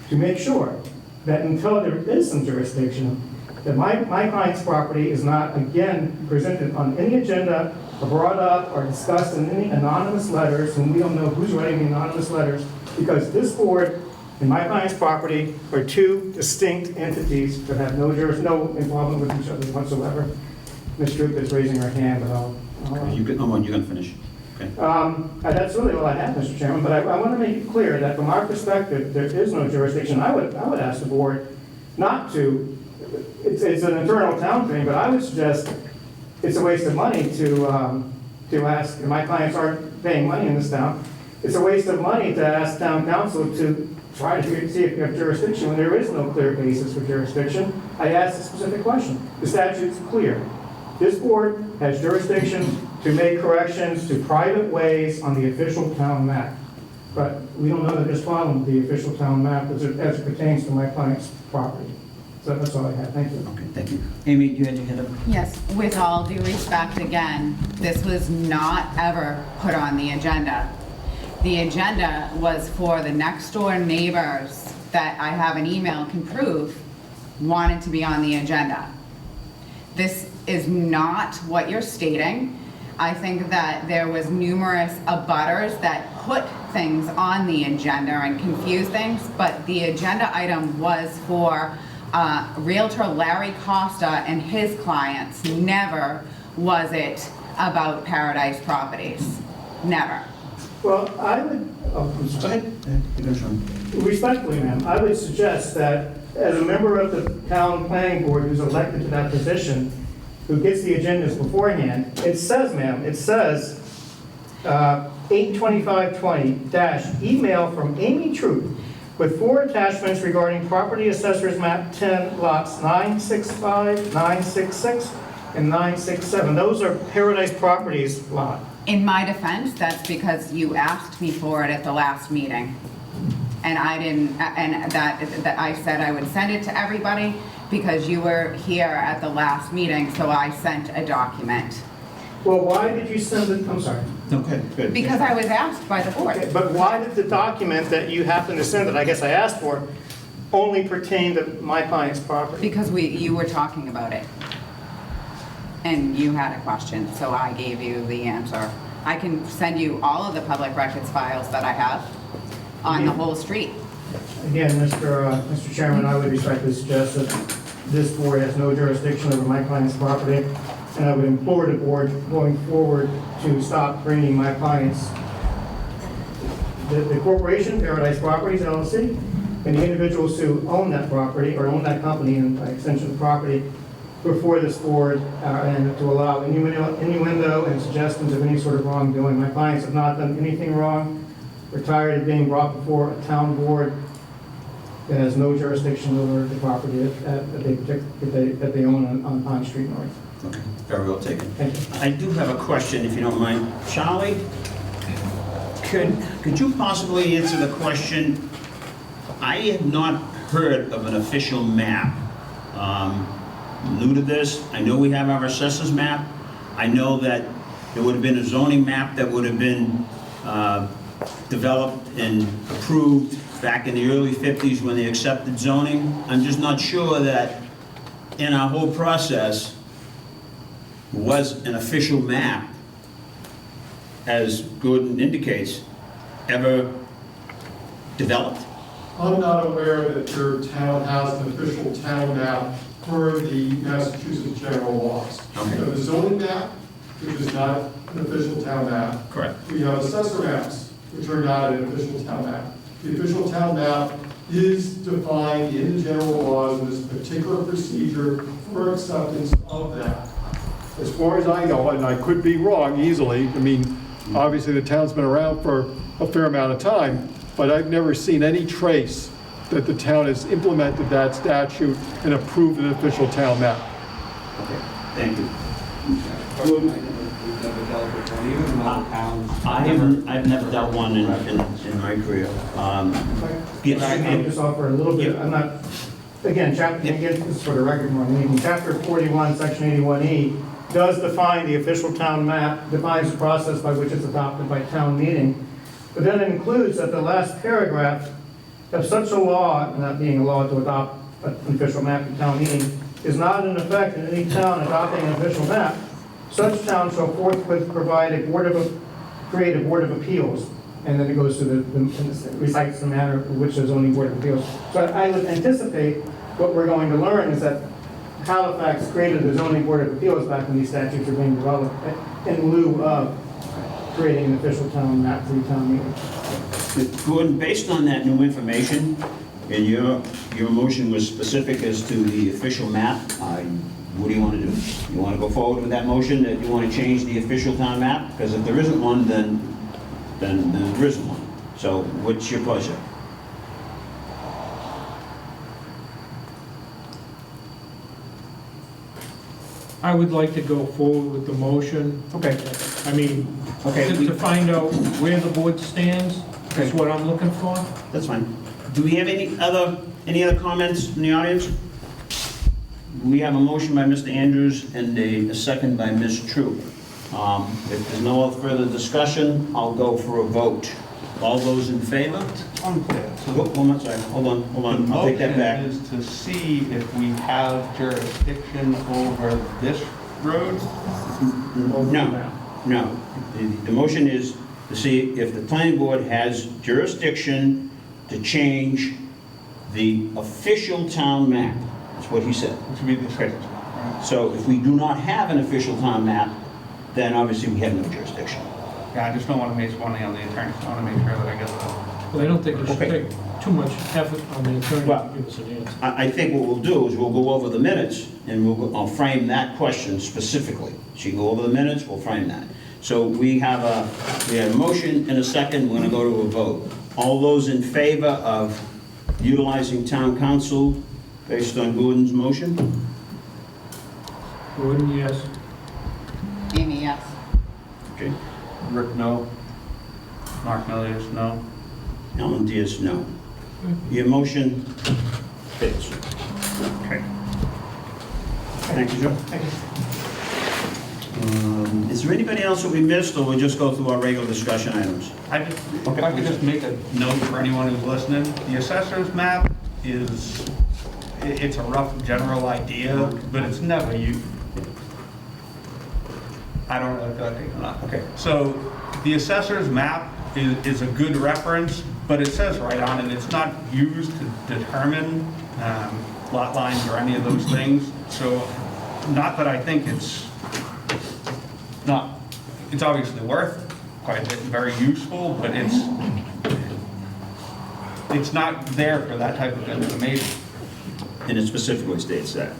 to make sure that until there is some jurisdiction, that my client's property is not again presented on any agenda or brought up or discussed in any anonymous letters, and we don't know who's writing the anonymous letters, because this board and my client's property are two distinct entities that have no involvement with each other whatsoever. Ms. Stroop is raising her hand, but I'll You can finish. Okay. That's really all I have, Mr. Chairman, but I want to make it clear that from our perspective, there is no jurisdiction. I would ask the board not to, it's an internal town thing, but I would suggest it's a waste of money to ask, and my clients aren't paying money in this town, it's a waste of money to ask town council to try to see if you have jurisdiction when there is no clear basis for jurisdiction. I asked a specific question. The statute's clear. This board has jurisdiction to make corrections to private ways on the official town map. but we don't know that it's following the official town map as it pertains to my client's property. So that's all I have, thank you. Okay, thank you. Amy, you had your hand up? Yes, with all due respect, again, this was not ever put on the agenda. The agenda was for the next door neighbors that I have an email can prove wanted to be on the agenda. This is not what you're stating. I think that there was numerous abutters that put things on the agenda and confused things, but the agenda item was for Realtor Larry Costa and his clients. Never was it about Paradise Properties. Never. Well, I would, Go ahead. You go, Sean. respectfully, ma'am, I would suggest that as a member of the town planning board who's elected to that position, who gets the agendas beforehand, it says, ma'am, it says, 82520 - email from Amy Troop with 4 attachments regarding property assessors map 10 lots 965, 966, and 967. Those are Paradise Properties lot. In my defense, that's because you asked me for it at the last meeting. And I didn't, and that I said I would send it to everybody because you were here at the last meeting, so I sent a document. Well, why did you send it, I'm sorry. Okay, good. Because I was asked by the Okay, board. but why did the document that you happened to send that I guess I asked for only pertain to my client's property? Because you were talking about it. And you had a question, so I gave you the answer. I can send you all of the public records files that I have on the whole street. Again, Mr. Chairman, I would respectfully suggest that this board has no jurisdiction over my client's property, and I would implore the board going forward to stop bringing my clients, the corporation, Paradise Properties LLC, and the individuals who own that property, or own that company, and by extension the property, before this board, and to allow innuendo and suggestions of any sort of wrongdoing. My clients have not done anything wrong. We're tired of being brought before a town board that has no jurisdiction over the property that they own on Pine Street North. Okay, very well taken. Thank you. I do have a question, if you don't mind. Charlie, could you possibly answer the question? I have not heard of an official map. New to this, I know we have our assessors map. I know that there would have been a zoning map that would have been developed and approved back in the early 50s when they accepted zoning. I'm just not sure that in our whole process was an official map, as Gordon indicates, ever developed. I'm not aware that your town has an official town map per the Massachusetts general laws. Okay. We have a zoning map, which is not an official town map. Correct. We have assessor maps, which are not an official town map. The official town map is defined in the general laws, and there's a particular procedure for acceptance of that. As far as I know, and I could be wrong easily, I mean, obviously the town's been around for a fair amount of time, but I've never seen any trace that the town has implemented that statute and approved an official town map. Okay, thank you. I've never dealt one in my career. If I may just offer a little bit, I'm not, again, this is for the record more than anything. Chapter 41, section 81E does define the official town map, defines the process by which it's adopted by town meeting, but then it includes that the last paragraph, if such a law, not being a law to adopt an official map at town meeting, is not in effect in any town adopting an official map, such town shall forthwith provide create a board of appeals. And then it goes to recites the manner in which there's only board of appeals. So I would anticipate what we're going to learn is that Halifax created the zoning board of appeals back when these statutes were being developed in lieu of creating an official town map for the town meeting. Gordon, based on that new information, and your motion was specific as to the official map, what do you want to do? You want to go forward with that motion, that you want to change the official town map? Because if there isn't one, then there isn't one. So what's your pleasure? I would like to go forward with the motion. Okay. I mean, Okay. to find out where the board stands, That's what I'm looking for. That's fine. Do we have any other comments from the audience? We have a motion by Mr. Andrews and a second by Ms. Troop. If there's no further discussion, I'll go for a vote. All those in favor? Unclear. So Hold on, sorry. Hold on, I'll take that back. The motion is to see if we have jurisdiction over this road. No. The motion is to see if the planning board has jurisdiction to change the official town map. That's what he said. Which would be the assessor's map, right? So if we do not have an official town map, then obviously we have no jurisdiction. Yeah, I just don't want to waste money on the attorney. I want to make sure that I get the. Well, I don't think it should Okay. take too much effort on the attorney Well, to give us an answer. I think what we'll do is we'll go over the minutes and I'll frame that question specifically. She can go over the minutes, we'll frame that. So we have a motion and a second, we're gonna go to a vote. All those in favor of utilizing town council based on Gordon's motion? Gordon, yes. Amy, yes. Okay. Rick, no. Mark Millius, no. Alan Diaz, no. Your motion fails. Okay. Thank you, Joe. Thank you. Is there anybody else that we missed, or we'll just go through our regular discussion items? If I could just make a note for anyone who's listening, the assessor's map it's a rough general idea, but it's never used. I don't really feel like taking it off. Okay. So the assessor's map is a good reference, but it says right on it, it's not used to determine lot lines or any of those things. So not that I think it's obviously worth quite a bit, very useful, but it's not there for that type of information. And it specifically states that.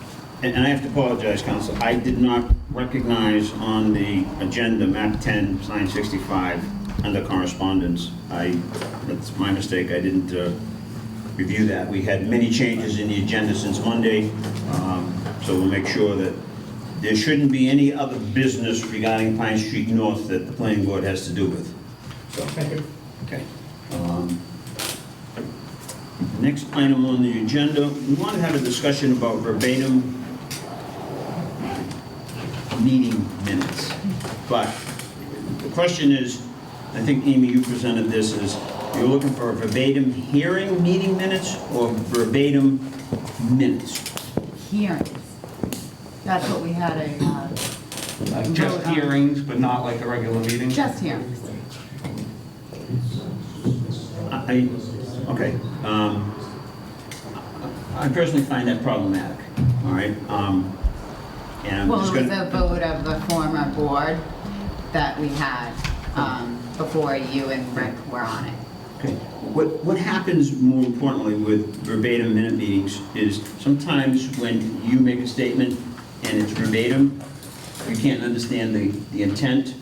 And I have to apologize, Council, I did not recognize on the agenda map 10, sign 65, under correspondence. That's my mistake, I didn't review that. We had many changes in the agenda since Monday, so we'll make sure that there shouldn't be any other business regarding Pine Street North that the planning board has to do with. So, Thank you. okay. Next item on the agenda, we want to have a discussion about verbatim meeting minutes. But the question is, I think, Amy, you presented this as, you're looking for a verbatim hearing meeting minutes or verbatim minutes? Hearings. That's what we had Just vote on. hearings, but not like a regular meeting? Just hearings. Okay. I personally find that problematic, all right? And I'm Well, just it was gonna... a vote of the former board that we had before you and Rick were on it. Okay. What happens more importantly with verbatim minute meetings is sometimes when you make a statement and it's verbatim, you can't understand the intent.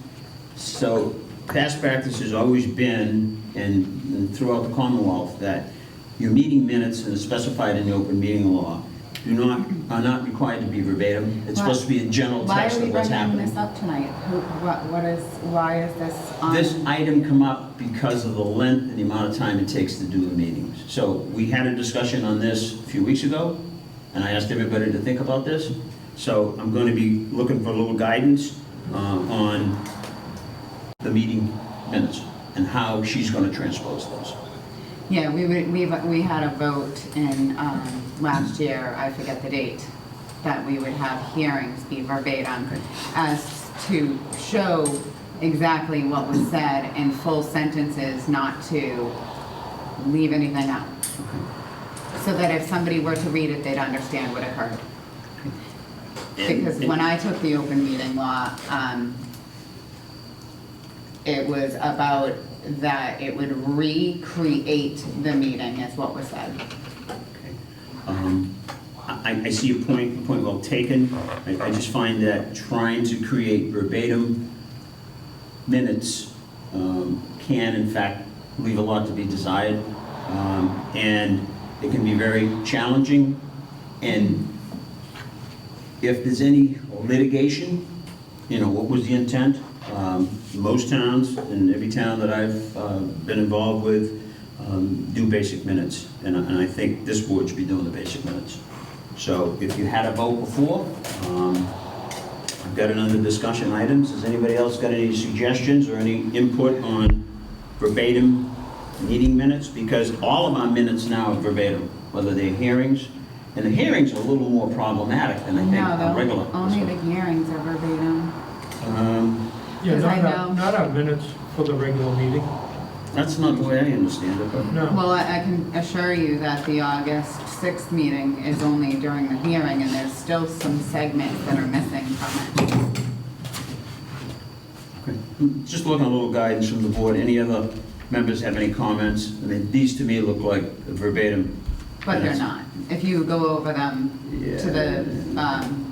So past practice has always been, and throughout the Commonwealth, that your meeting minutes, and it's specified in the open meeting law, are not required to be verbatim. It's supposed to be a general text of what's Why are we bringing happening. this up tonight? Why is this on? This item come up because of the length and the amount of time it takes to do the meetings. So we had a discussion on this a few weeks ago, and I asked everybody to think about this. So I'm going to be looking for a little guidance on the meeting minutes and how she's going to transpose those. Yeah, we had a vote in last year, I forget the date, that we would have hearings be verbatim as to show exactly what was said in full sentences, not to leave anything out. So that if somebody were to read it, they'd understand what occurred. Because when I took the open meeting law, it was about that it would recreate the meeting, is what was said. I see your point well taken. I just find that trying to create verbatim minutes can in fact leave a lot to be desired. And it can be very challenging. And if there's any litigation, what was the intent? Most towns, and every town that I've been involved with, do basic minutes, and I think this board should be doing the basic minutes. So if you had a vote before, I've got it under discussion items. Has anybody else got any suggestions or any input on verbatim meeting minutes? Because all of our minutes now are verbatim, whether they're hearings, and the hearings are a little more problematic than I think No, a regular. only the hearings are verbatim. Yeah, 'Cause I not know- not our minutes for the regular meeting. That's not the way I understand it, but. No. Well, I can assure you that the August 6th meeting is only during the hearing, and there's still some segments that are missing from it. Okay. Just looking a little guidance from the board. Any other members have any comments? I mean, these to me look like verbatim. But they're minutes. not. If you go over them to the,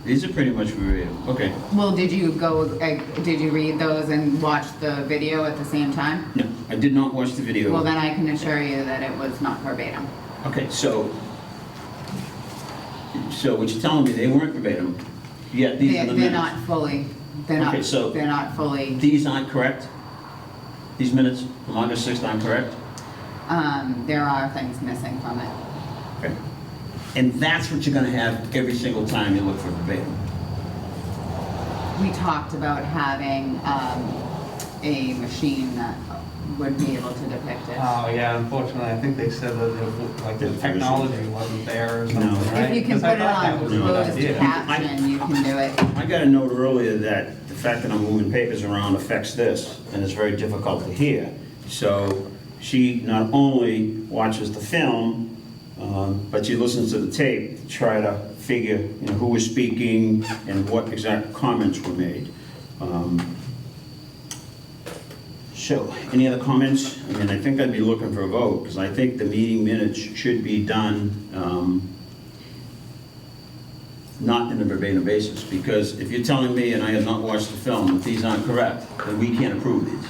These are pretty much verbatim. Okay. well, did you read those and watch the video at the same time? No, I did not watch the video. Well, then I can assure you that it was not verbatim. Okay, so what you're telling me, they weren't verbatim, yet these are the They're minutes? not fully, they're Okay, so- not fully, These aren't correct? These minutes from August 6th aren't correct? there are things missing from it. Okay. And that's what you're gonna have every single time you look for verbatim? We talked about having a machine that would be able to depict it. Oh, yeah, unfortunately, I think they said that like the technology wasn't there or something, No. right? If you can 'Cause I put it thought that on was a good closed idea. caption, you can do it. I got a note earlier that the fact that I'm moving papers around affects this, and it's very difficult to hear. So she not only watches the film, but she listens to the tape to try to figure, who was speaking and what exact comments were made. So, any other comments? I mean, I think I'd be looking for a vote, because I think the meeting minutes should be done not in a verbatim basis, because if you're telling me, and I have not watched the film, that these aren't correct, then we can't approve these.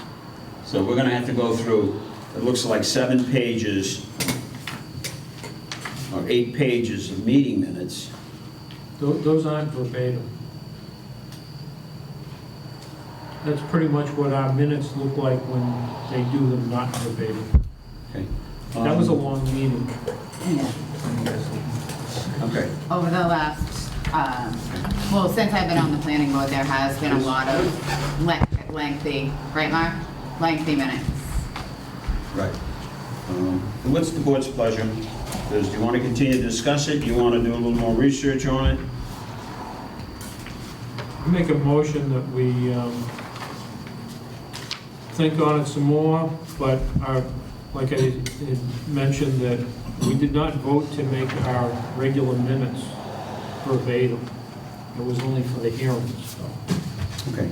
So we're gonna have to go through, it looks like 7 pages, or 8 pages of meeting minutes. Those aren't verbatim. That's pretty much what our minutes look like when they do them not verbatim. Okay. That was a long meeting. Yeah. Okay. Over the last, well, since I've been on the planning board, there has been a lot of lengthy, right, Mark? Lengthy minutes. Right. What's the board's pleasure? Do you want to continue to discuss it? Do you want to do a little more research on it? I make a motion that we think on it some more, but like I had mentioned, that we did not vote to make our regular minutes verbatim. It was only for the hearings, so. Okay.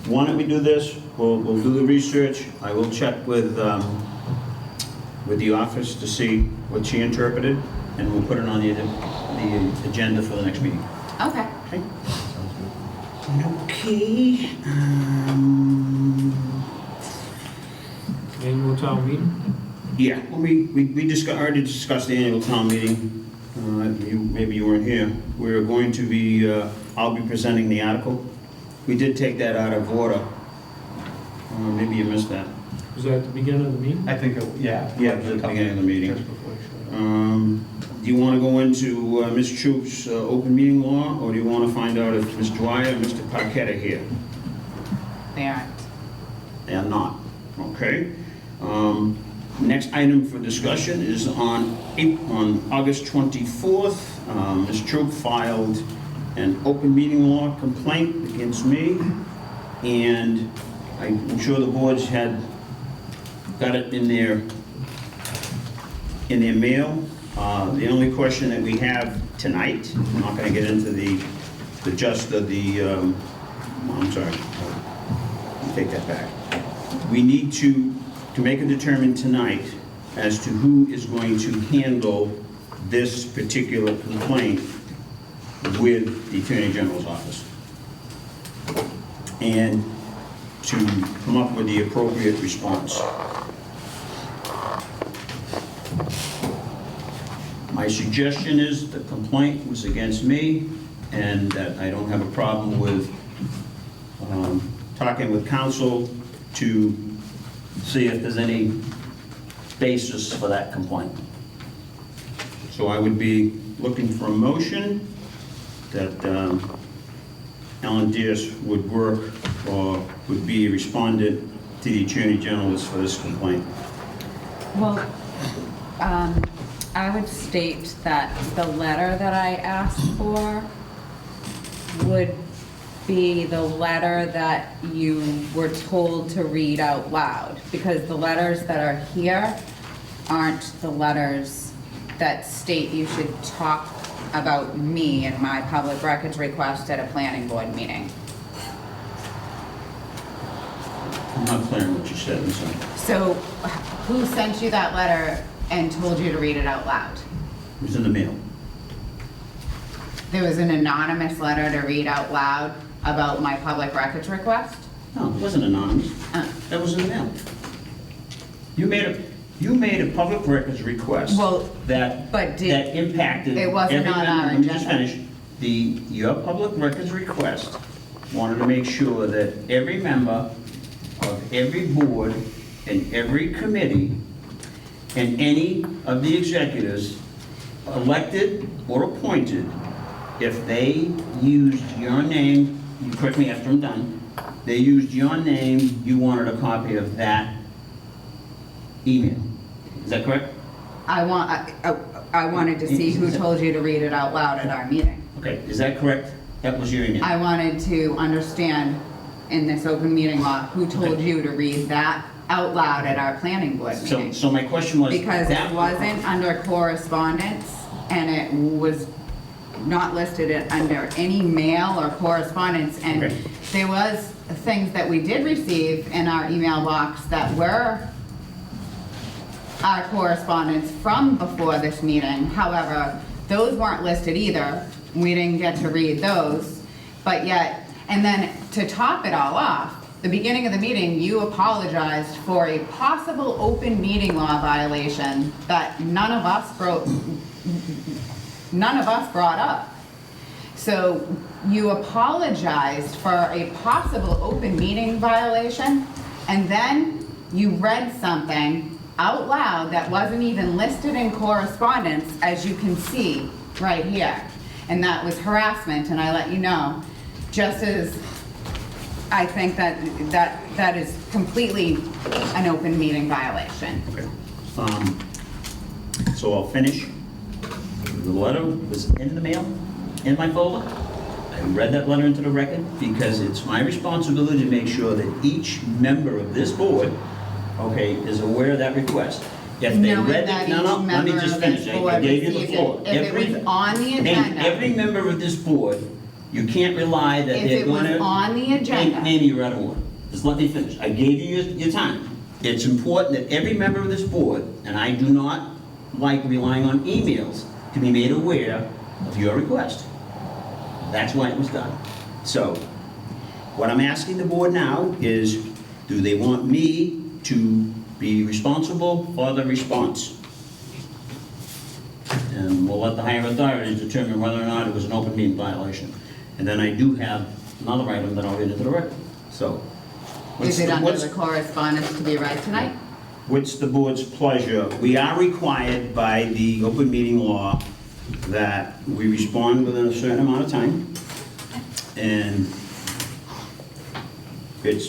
Why don't we do this? We'll do the research. I will check with the office to see what she interpreted, and we'll put it on the agenda for the next meeting. Okay. Okay. Okay. Annual town meeting? Yeah, well, we already discussed the annual town meeting. Maybe you weren't here. We're going to be, I'll be presenting the article. We did take that out of order. Maybe you missed that. Was that at the beginning of the meeting? I think, Yeah, it was at the beginning of the meeting. Just before you showed up. Do you want to go into Ms. Troop's open meeting law, or do you want to find out if Ms. Dwyer and Mr. Paquette are here? They aren't. They are not. Okay. Next item for discussion is on August 24th. Ms. Troop filed an open meeting law complaint against me, and I'm sure the boards had got it in their mail. The only question that we have tonight, I'm not going to get into I'm sorry, let me take that back. We need to make a determination tonight as to who is going to handle this particular complaint with the Attorney General's office, and to come up with the appropriate response. My suggestion is the complaint was against me, and that I don't have a problem with talking with counsel to see if there's any basis for that complaint. So I would be looking for a motion that Alan Diaz would work or would be a respondent to the Attorney General for this complaint. Well, I would state that the letter that I asked for would be the letter that you were told to read out loud, because the letters that are here aren't the letters that state you should talk about me and my public records request at a planning board meeting. I'm not clear on what you said, I'm sorry. So who sent you that letter and told you to read it out loud? It was in the mail. There was an anonymous letter to read out loud about my public records request? No, it wasn't anonymous. That was in the mail. You made a public records request Well, that but impacted. it wasn't every on member- our Let me just agenda. finish. Your public records request wanted to make sure that every member of every board and every committee and any of the executives, elected or appointed, if they used your name, you correct me after I'm done, they used your name, you wanted a copy of that email. Is that correct? I wanted to see who told you to read it out loud at our meeting. Okay, is that correct? That was your email? I wanted to understand in this open meeting law, who told you to read that out loud at our planning board meeting? So my question was. Because that- it wasn't under correspondence, and it was not listed under any mail or correspondence, and Okay. there was things that we did receive in our email box that were our correspondence from before this meeting. However, those weren't listed either. We didn't get to read those, but yet, and then to top it all off, the beginning of the meeting, you apologized for a possible open meeting law violation that none of us brought up. So you apologized for a possible open meeting violation, and then you read something out loud that wasn't even listed in correspondence, as you can see right here. And that was harassment, and I let you know. Just as I think that is completely an open meeting violation. Okay. So I'll finish. The letter was in the mail, in my folder. I read that letter into the record because it's my responsibility to make sure that each member of this board, okay, is aware of that request. If they Knowing read that it, no, each let me member just of this finish. I board gave you the received it. floor. If it was on the agenda. Every member of this board, you can't rely that If they're it was gonna. on the agenda. Amy, you're out of order. Just let me finish. I gave you your time. It's important that every member of this board, and I do not like relying on emails, to be made aware of your request. That's why it was done. So, what I'm asking the board now is, do they want me to be responsible for the response? And we'll let the higher authorities determine whether or not it was an open meeting violation. And then I do have another item that I'll read into the record. So, Is it under the correspondence to be read tonight? what's the board's pleasure? We are required by the open meeting law that we respond within a certain amount of time. And it's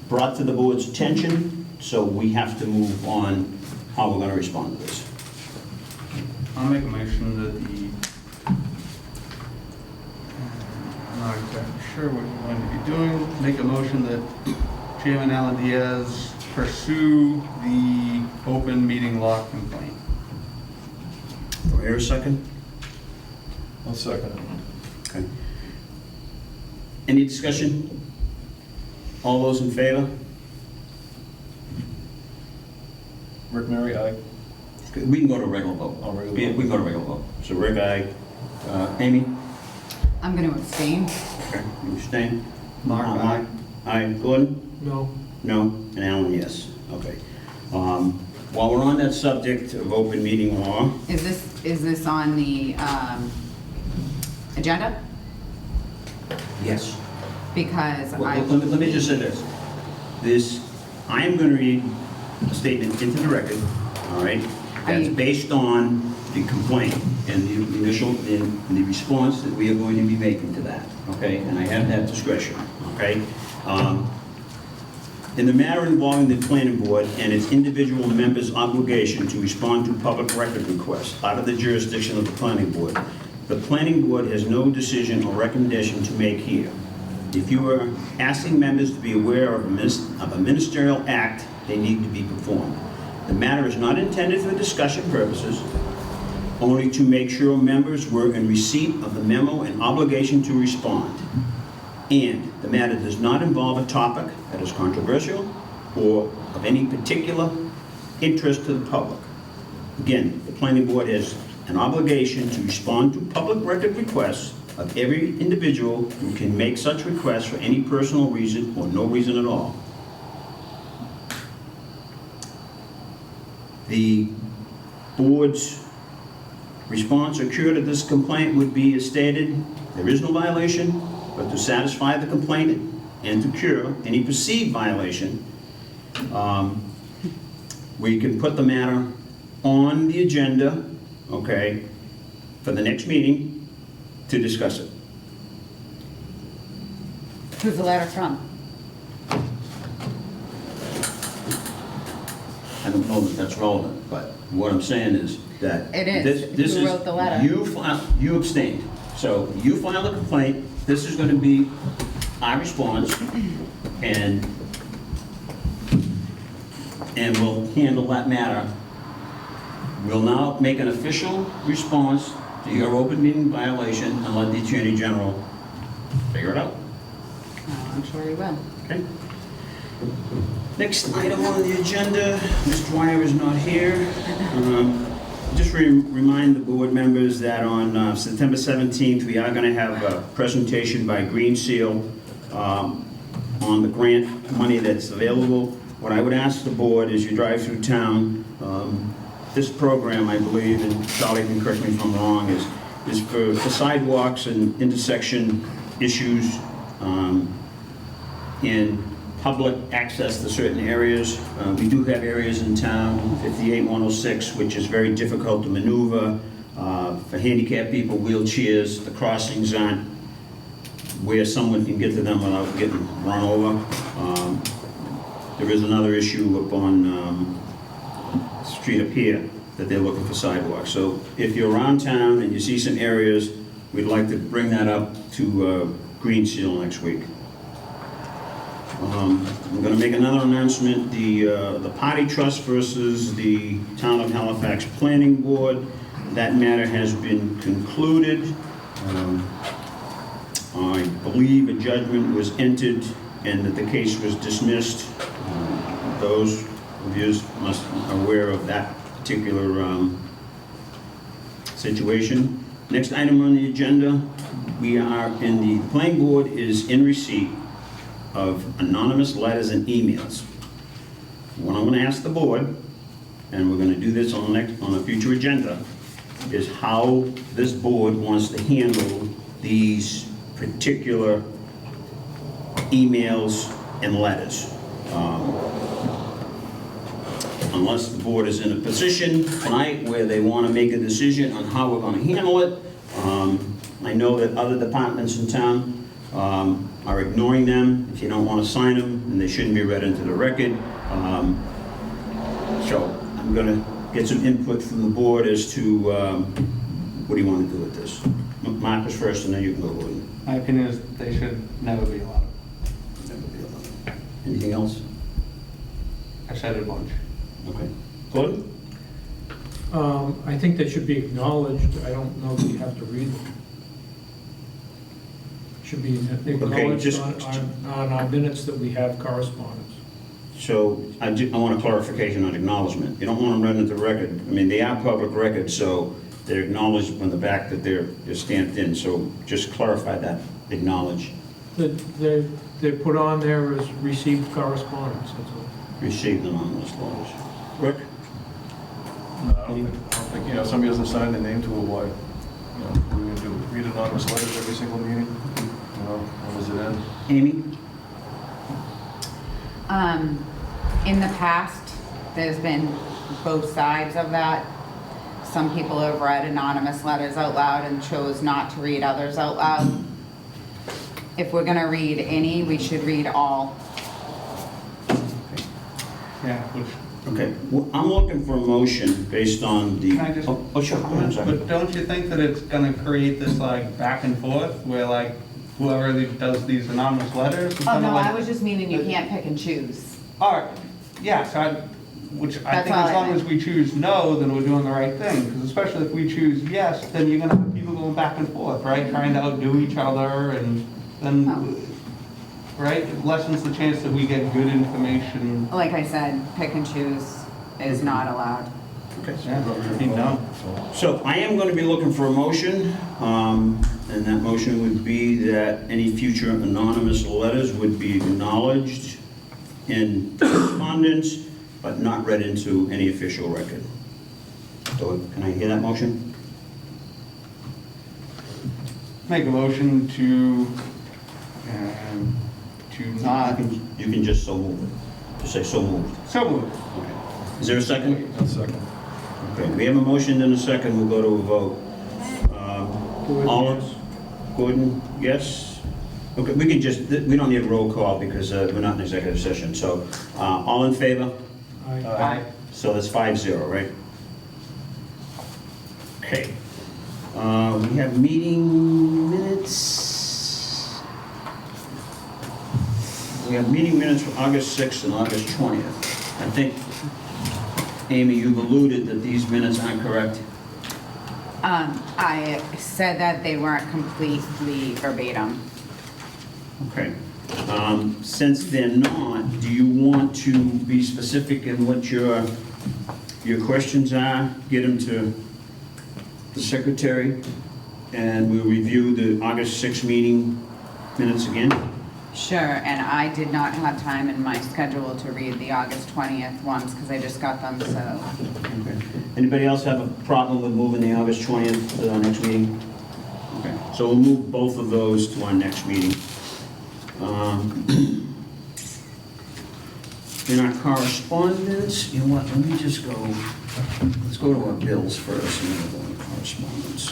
brought to the board's attention, so we have to move on how we're going to respond to this. I'll make a motion that I'm not exactly sure what you're going to be doing. Make a motion that Chairman Alan Diaz pursue the open meeting law complaint. Do I hear a second? I'll second it. Okay. Any discussion? All those in favor? Rick Mary, aye. We can go to a regular vote. Oh, regular We vote. can go to a regular vote. So Rick, aye. Amy? I'm going to abstain. Okay, you abstain? Mark, aye. Aye. Gordon? No. No? And Alan, yes. Okay. While we're on that subject of open meeting law, Is this on the agenda? yes. because Well, I. let me just say this. I am going to read a statement into the record, all right? That's you- based on the complaint and the initial, and the response that we are going to be making to that, okay? And I have that discretion, okay? In the matter involving the planning board and its individual members' obligation to respond to public record requests out of the jurisdiction of the planning board, the planning board has no decision or recommendation to make here. If you are asking members to be aware of a ministerial act, they need to be performed. The matter is not intended for discussion purposes, only to make sure members were in receipt of the memo and obligation to respond. And the matter does not involve a topic that is controversial or of any particular interest to the public. Again, the planning board has an obligation to respond to public record requests of every individual who can make such requests for any personal reason or no reason at all. The board's response or cure to this complaint would be as stated, there is no violation, but to satisfy the complainant and to cure any perceived violation, we can put the matter on the agenda, okay, for the next meeting to discuss it. Who's the letter from? I don't know that that's relevant, but what I'm saying is that. It is. This Who is- wrote the letter? You abstained. So you filed a complaint, this is gonna be our response, and we'll handle that matter. We'll now make an official response to your open meeting violation and let the Attorney General figure it out. I'm sure he will. Okay. Next item on the agenda, Ms. Dwyer is not here. Just remind the board members that on September 17th, we are going to have a presentation by Green Seal on the grant money that's available. What I would ask the board as you drive through town, this program, I believe, and Charlie can correct me if I'm wrong, is for sidewalks and intersection issues, and public access to certain areas. We do have areas in town, 58, 106, which is very difficult to maneuver. For handicapped people, wheelchairs, the crossings aren't where someone can get to them without getting run over. There is another issue up on street up here that they're looking for sidewalks. So if you're around town and you see some areas, we'd like to bring that up to Green Seal next week. I'm going to make another announcement. The party trust versus the Town of Halifax Planning Board, that matter has been concluded. I believe a judgment was entered and that the case was dismissed. Those of you must be aware of that particular situation. Next item on the agenda, the planning board is in receipt of anonymous letters and emails. What I'm going to ask the board, and we're going to do this on a future agenda, is how this board wants to handle these particular emails and letters. Unless the board is in a position tonight where they want to make a decision on how we're going to handle it. I know that other departments in town are ignoring them. If you don't want to sign them, then they shouldn't be read into the record. So I'm going to get some input from the board as to what do you want to do with this. Marcus first, and then you can go, Gordon. My opinion is they should never be allowed. Never be allowed. Anything else? I said it a bunch. Okay. Gordon? I think they should be acknowledged. I don't know that you have to read them. Should be acknowledged just- on our minutes that we have correspondence. So I want a clarification on acknowledgement. You don't want them read into the record. I mean, they are public records, so they're acknowledged on the back that they're stamped in. So just clarify that, acknowledge. They're put on there as received correspondence, that's all. Received anonymous letters. Rick? No, I don't think, you know, if somebody doesn't sign their name to a why, you know, what are we gonna do? Read anonymous letters every single meeting? You When does it end? Amy? In the past, there's been both sides of that. Some people have read anonymous letters out loud and chose not to read others out loud. If we're gonna read any, we should read all. Yeah, which, Okay, well, I'm looking for a motion based on the... Can I just- Oh, sure, go ahead, sorry. but don't you think that it's gonna create this like back and forth where like whoever does these anonymous letters? is Oh, gonna, no, like- I was just meaning you can't pick and choose. All right, yeah, so which I That's think all as I long meant. as we choose no, then we're doing the right thing. Because especially if we choose yes, then you're gonna have people going back and forth, right? Trying to outdo each other and then, Oh. right? It lessens the chance that we get good information. Like I said, pick and choose is not allowed. Okay. Yeah, I mean, no. So I am going to be looking for a motion, and that motion would be that any future anonymous letters would be acknowledged in correspondence, but not read into any official record. So can I hear that motion? Make a motion to not, You can just so move it. Just say so moved. so moved. Okay. Is there a second? One second. Okay, we have a motion and a second, we'll go to a vote. All, Gordon, yes? Okay, we can just, we don't need a roll call because we're not in executive session, so, all in favor? Aye. So that's 5-0, right? Okay. We have meeting minutes. We have meeting minutes for August 6th and August 20th. I think, Amy, you've alluded that these minutes aren't correct. I said that they weren't completely verbatim. Okay. Since they're not, do you want to be specific in what your questions are? Get them to the secretary, and we'll review the August 6th meeting minutes again? Sure, and I did not have time in my schedule to read the August 20th ones because I just got them, so. Okay. Anybody else have a problem with moving the August 20th to our next meeting? Okay, so we'll move both of those to our next meeting. In our correspondence, you know what, let me just go, let's go to our bills first and then we'll go to correspondence.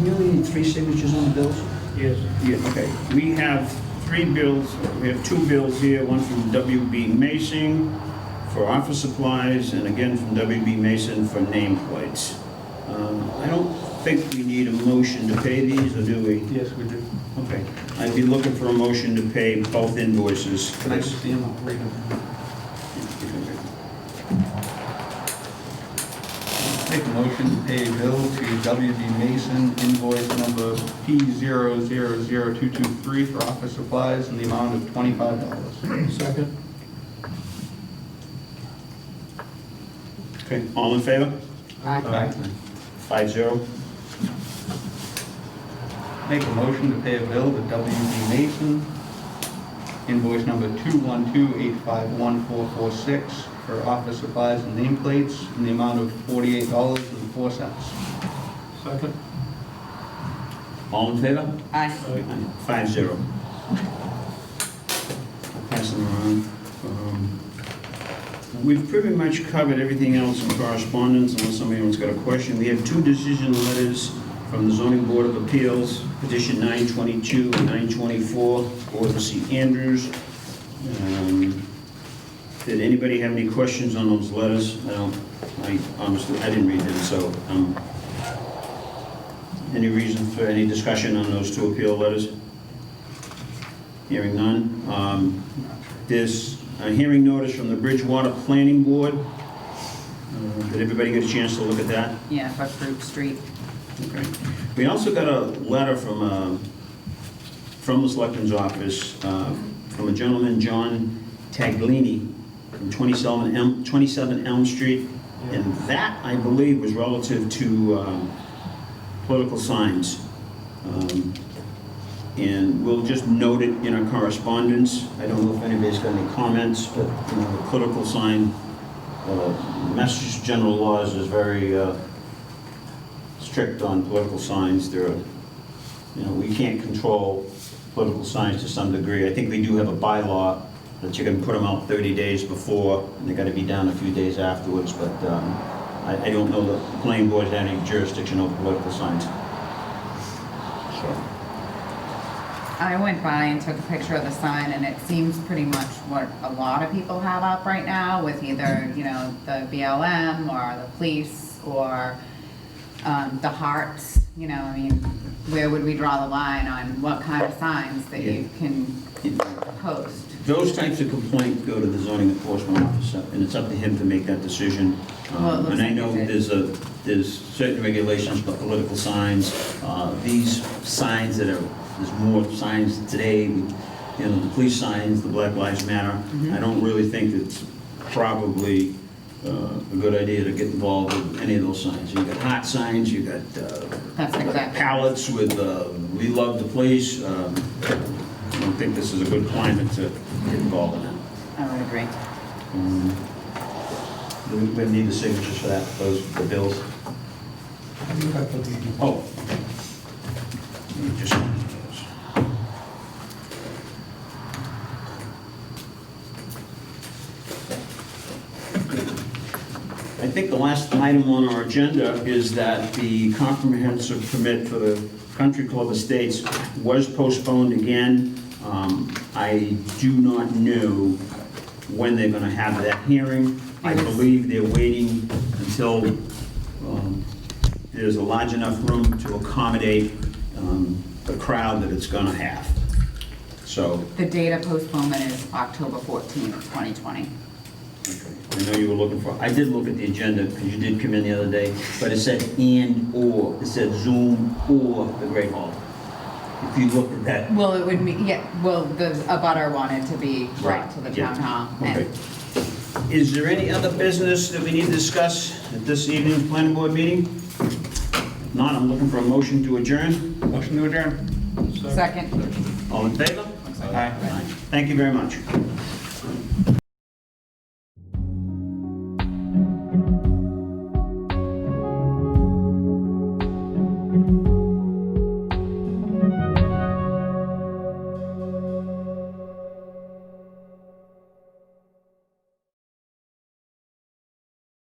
We only need 3 signatures on the bills? Yes. Yeah, okay. We have 3 bills, we have 2 bills here, one from WB Mason for office supplies, and again from WB Mason for nameplates. I don't think we need a motion to pay these, or do we? Yes, we do. Okay. I'd be looking for a motion to pay both invoices. Can I just see them? I'll read them. Make a motion to pay a bill to WB Mason, invoice number P000223 for office supplies in the amount of $25. Second? Okay, all in favor? Aye. 5-0. Make a motion to pay a bill to WB Mason, invoice number 212-851-446 for office supplies and nameplates in the amount of $48.04. Second? All in favor? Aye. 5-0. I'll pass them around. We've pretty much covered everything else in correspondence, unless somebody else got a question. We have 2 decision letters from the Zoning Board of Appeals, petition 922 and 924, Board of C. Andrews. Did anybody have any questions on those letters? I honestly, I didn't read them, so, any reason for any discussion on those 2 appeal letters? Hearing none. There's a hearing notice from the Bridgewater Planning Board. Did everybody get a chance to look at that? Yeah, for Fruit Street. Okay. We also got a letter from the Selectman's office, from a gentleman, John Taglini, from 27 Elm Street. And that, I believe, was relative to political signs. And we'll just note it in our correspondence. I don't know if anybody's got any comments, but, the political sign Massachusetts general laws is very strict on political signs. There are, we can't control political signs to some degree. I think we do have a bylaw that you can put them out 30 days before, and they got to be down a few days afterwards, but I don't know that the planning board has any jurisdiction over political signs. I went by and took a picture of the sign, and it seems pretty much what a lot of people have up right now with either, the BLM or the police or the hearts, where would we draw the line on what kind of signs that you can post? Those types of complaints go to the zoning enforcement officer, and it's up to him to make that decision. Well, it looks And I like know it did. there's certain regulations for political signs. These signs there's more signs today, the police signs, the Black Lives Matter. I don't really think it's probably a good idea to get involved with any of those signs. You got hot signs, you got That's exactly. pallets with "We love the police." I don't think this is a good climate to get involved in that. I would agree. We need the signatures for that, the bills. Oh. Let me just sign those. I think the last item on our agenda is that the comprehensive permit for the Country Club Estates was postponed again. I do not know when they're going to have that hearing. I believe they're waiting until there's a large enough room to accommodate the crowd that it's going to have. So, The date of postponement is October 14th, 2020. I know you were looking for, I did look at the agenda, because you did come in the other day, but it said and/or, it said Zoom or the Great Hall. If you looked at that. Well, it would be, the abutter wanted to be right to the town hall. Okay. Is there any other business that we need to discuss at this evening's planning board meeting? If not, I'm looking for a motion to adjourn. Motion to adjourn. Second. All in favor? Aye. Thank you very much.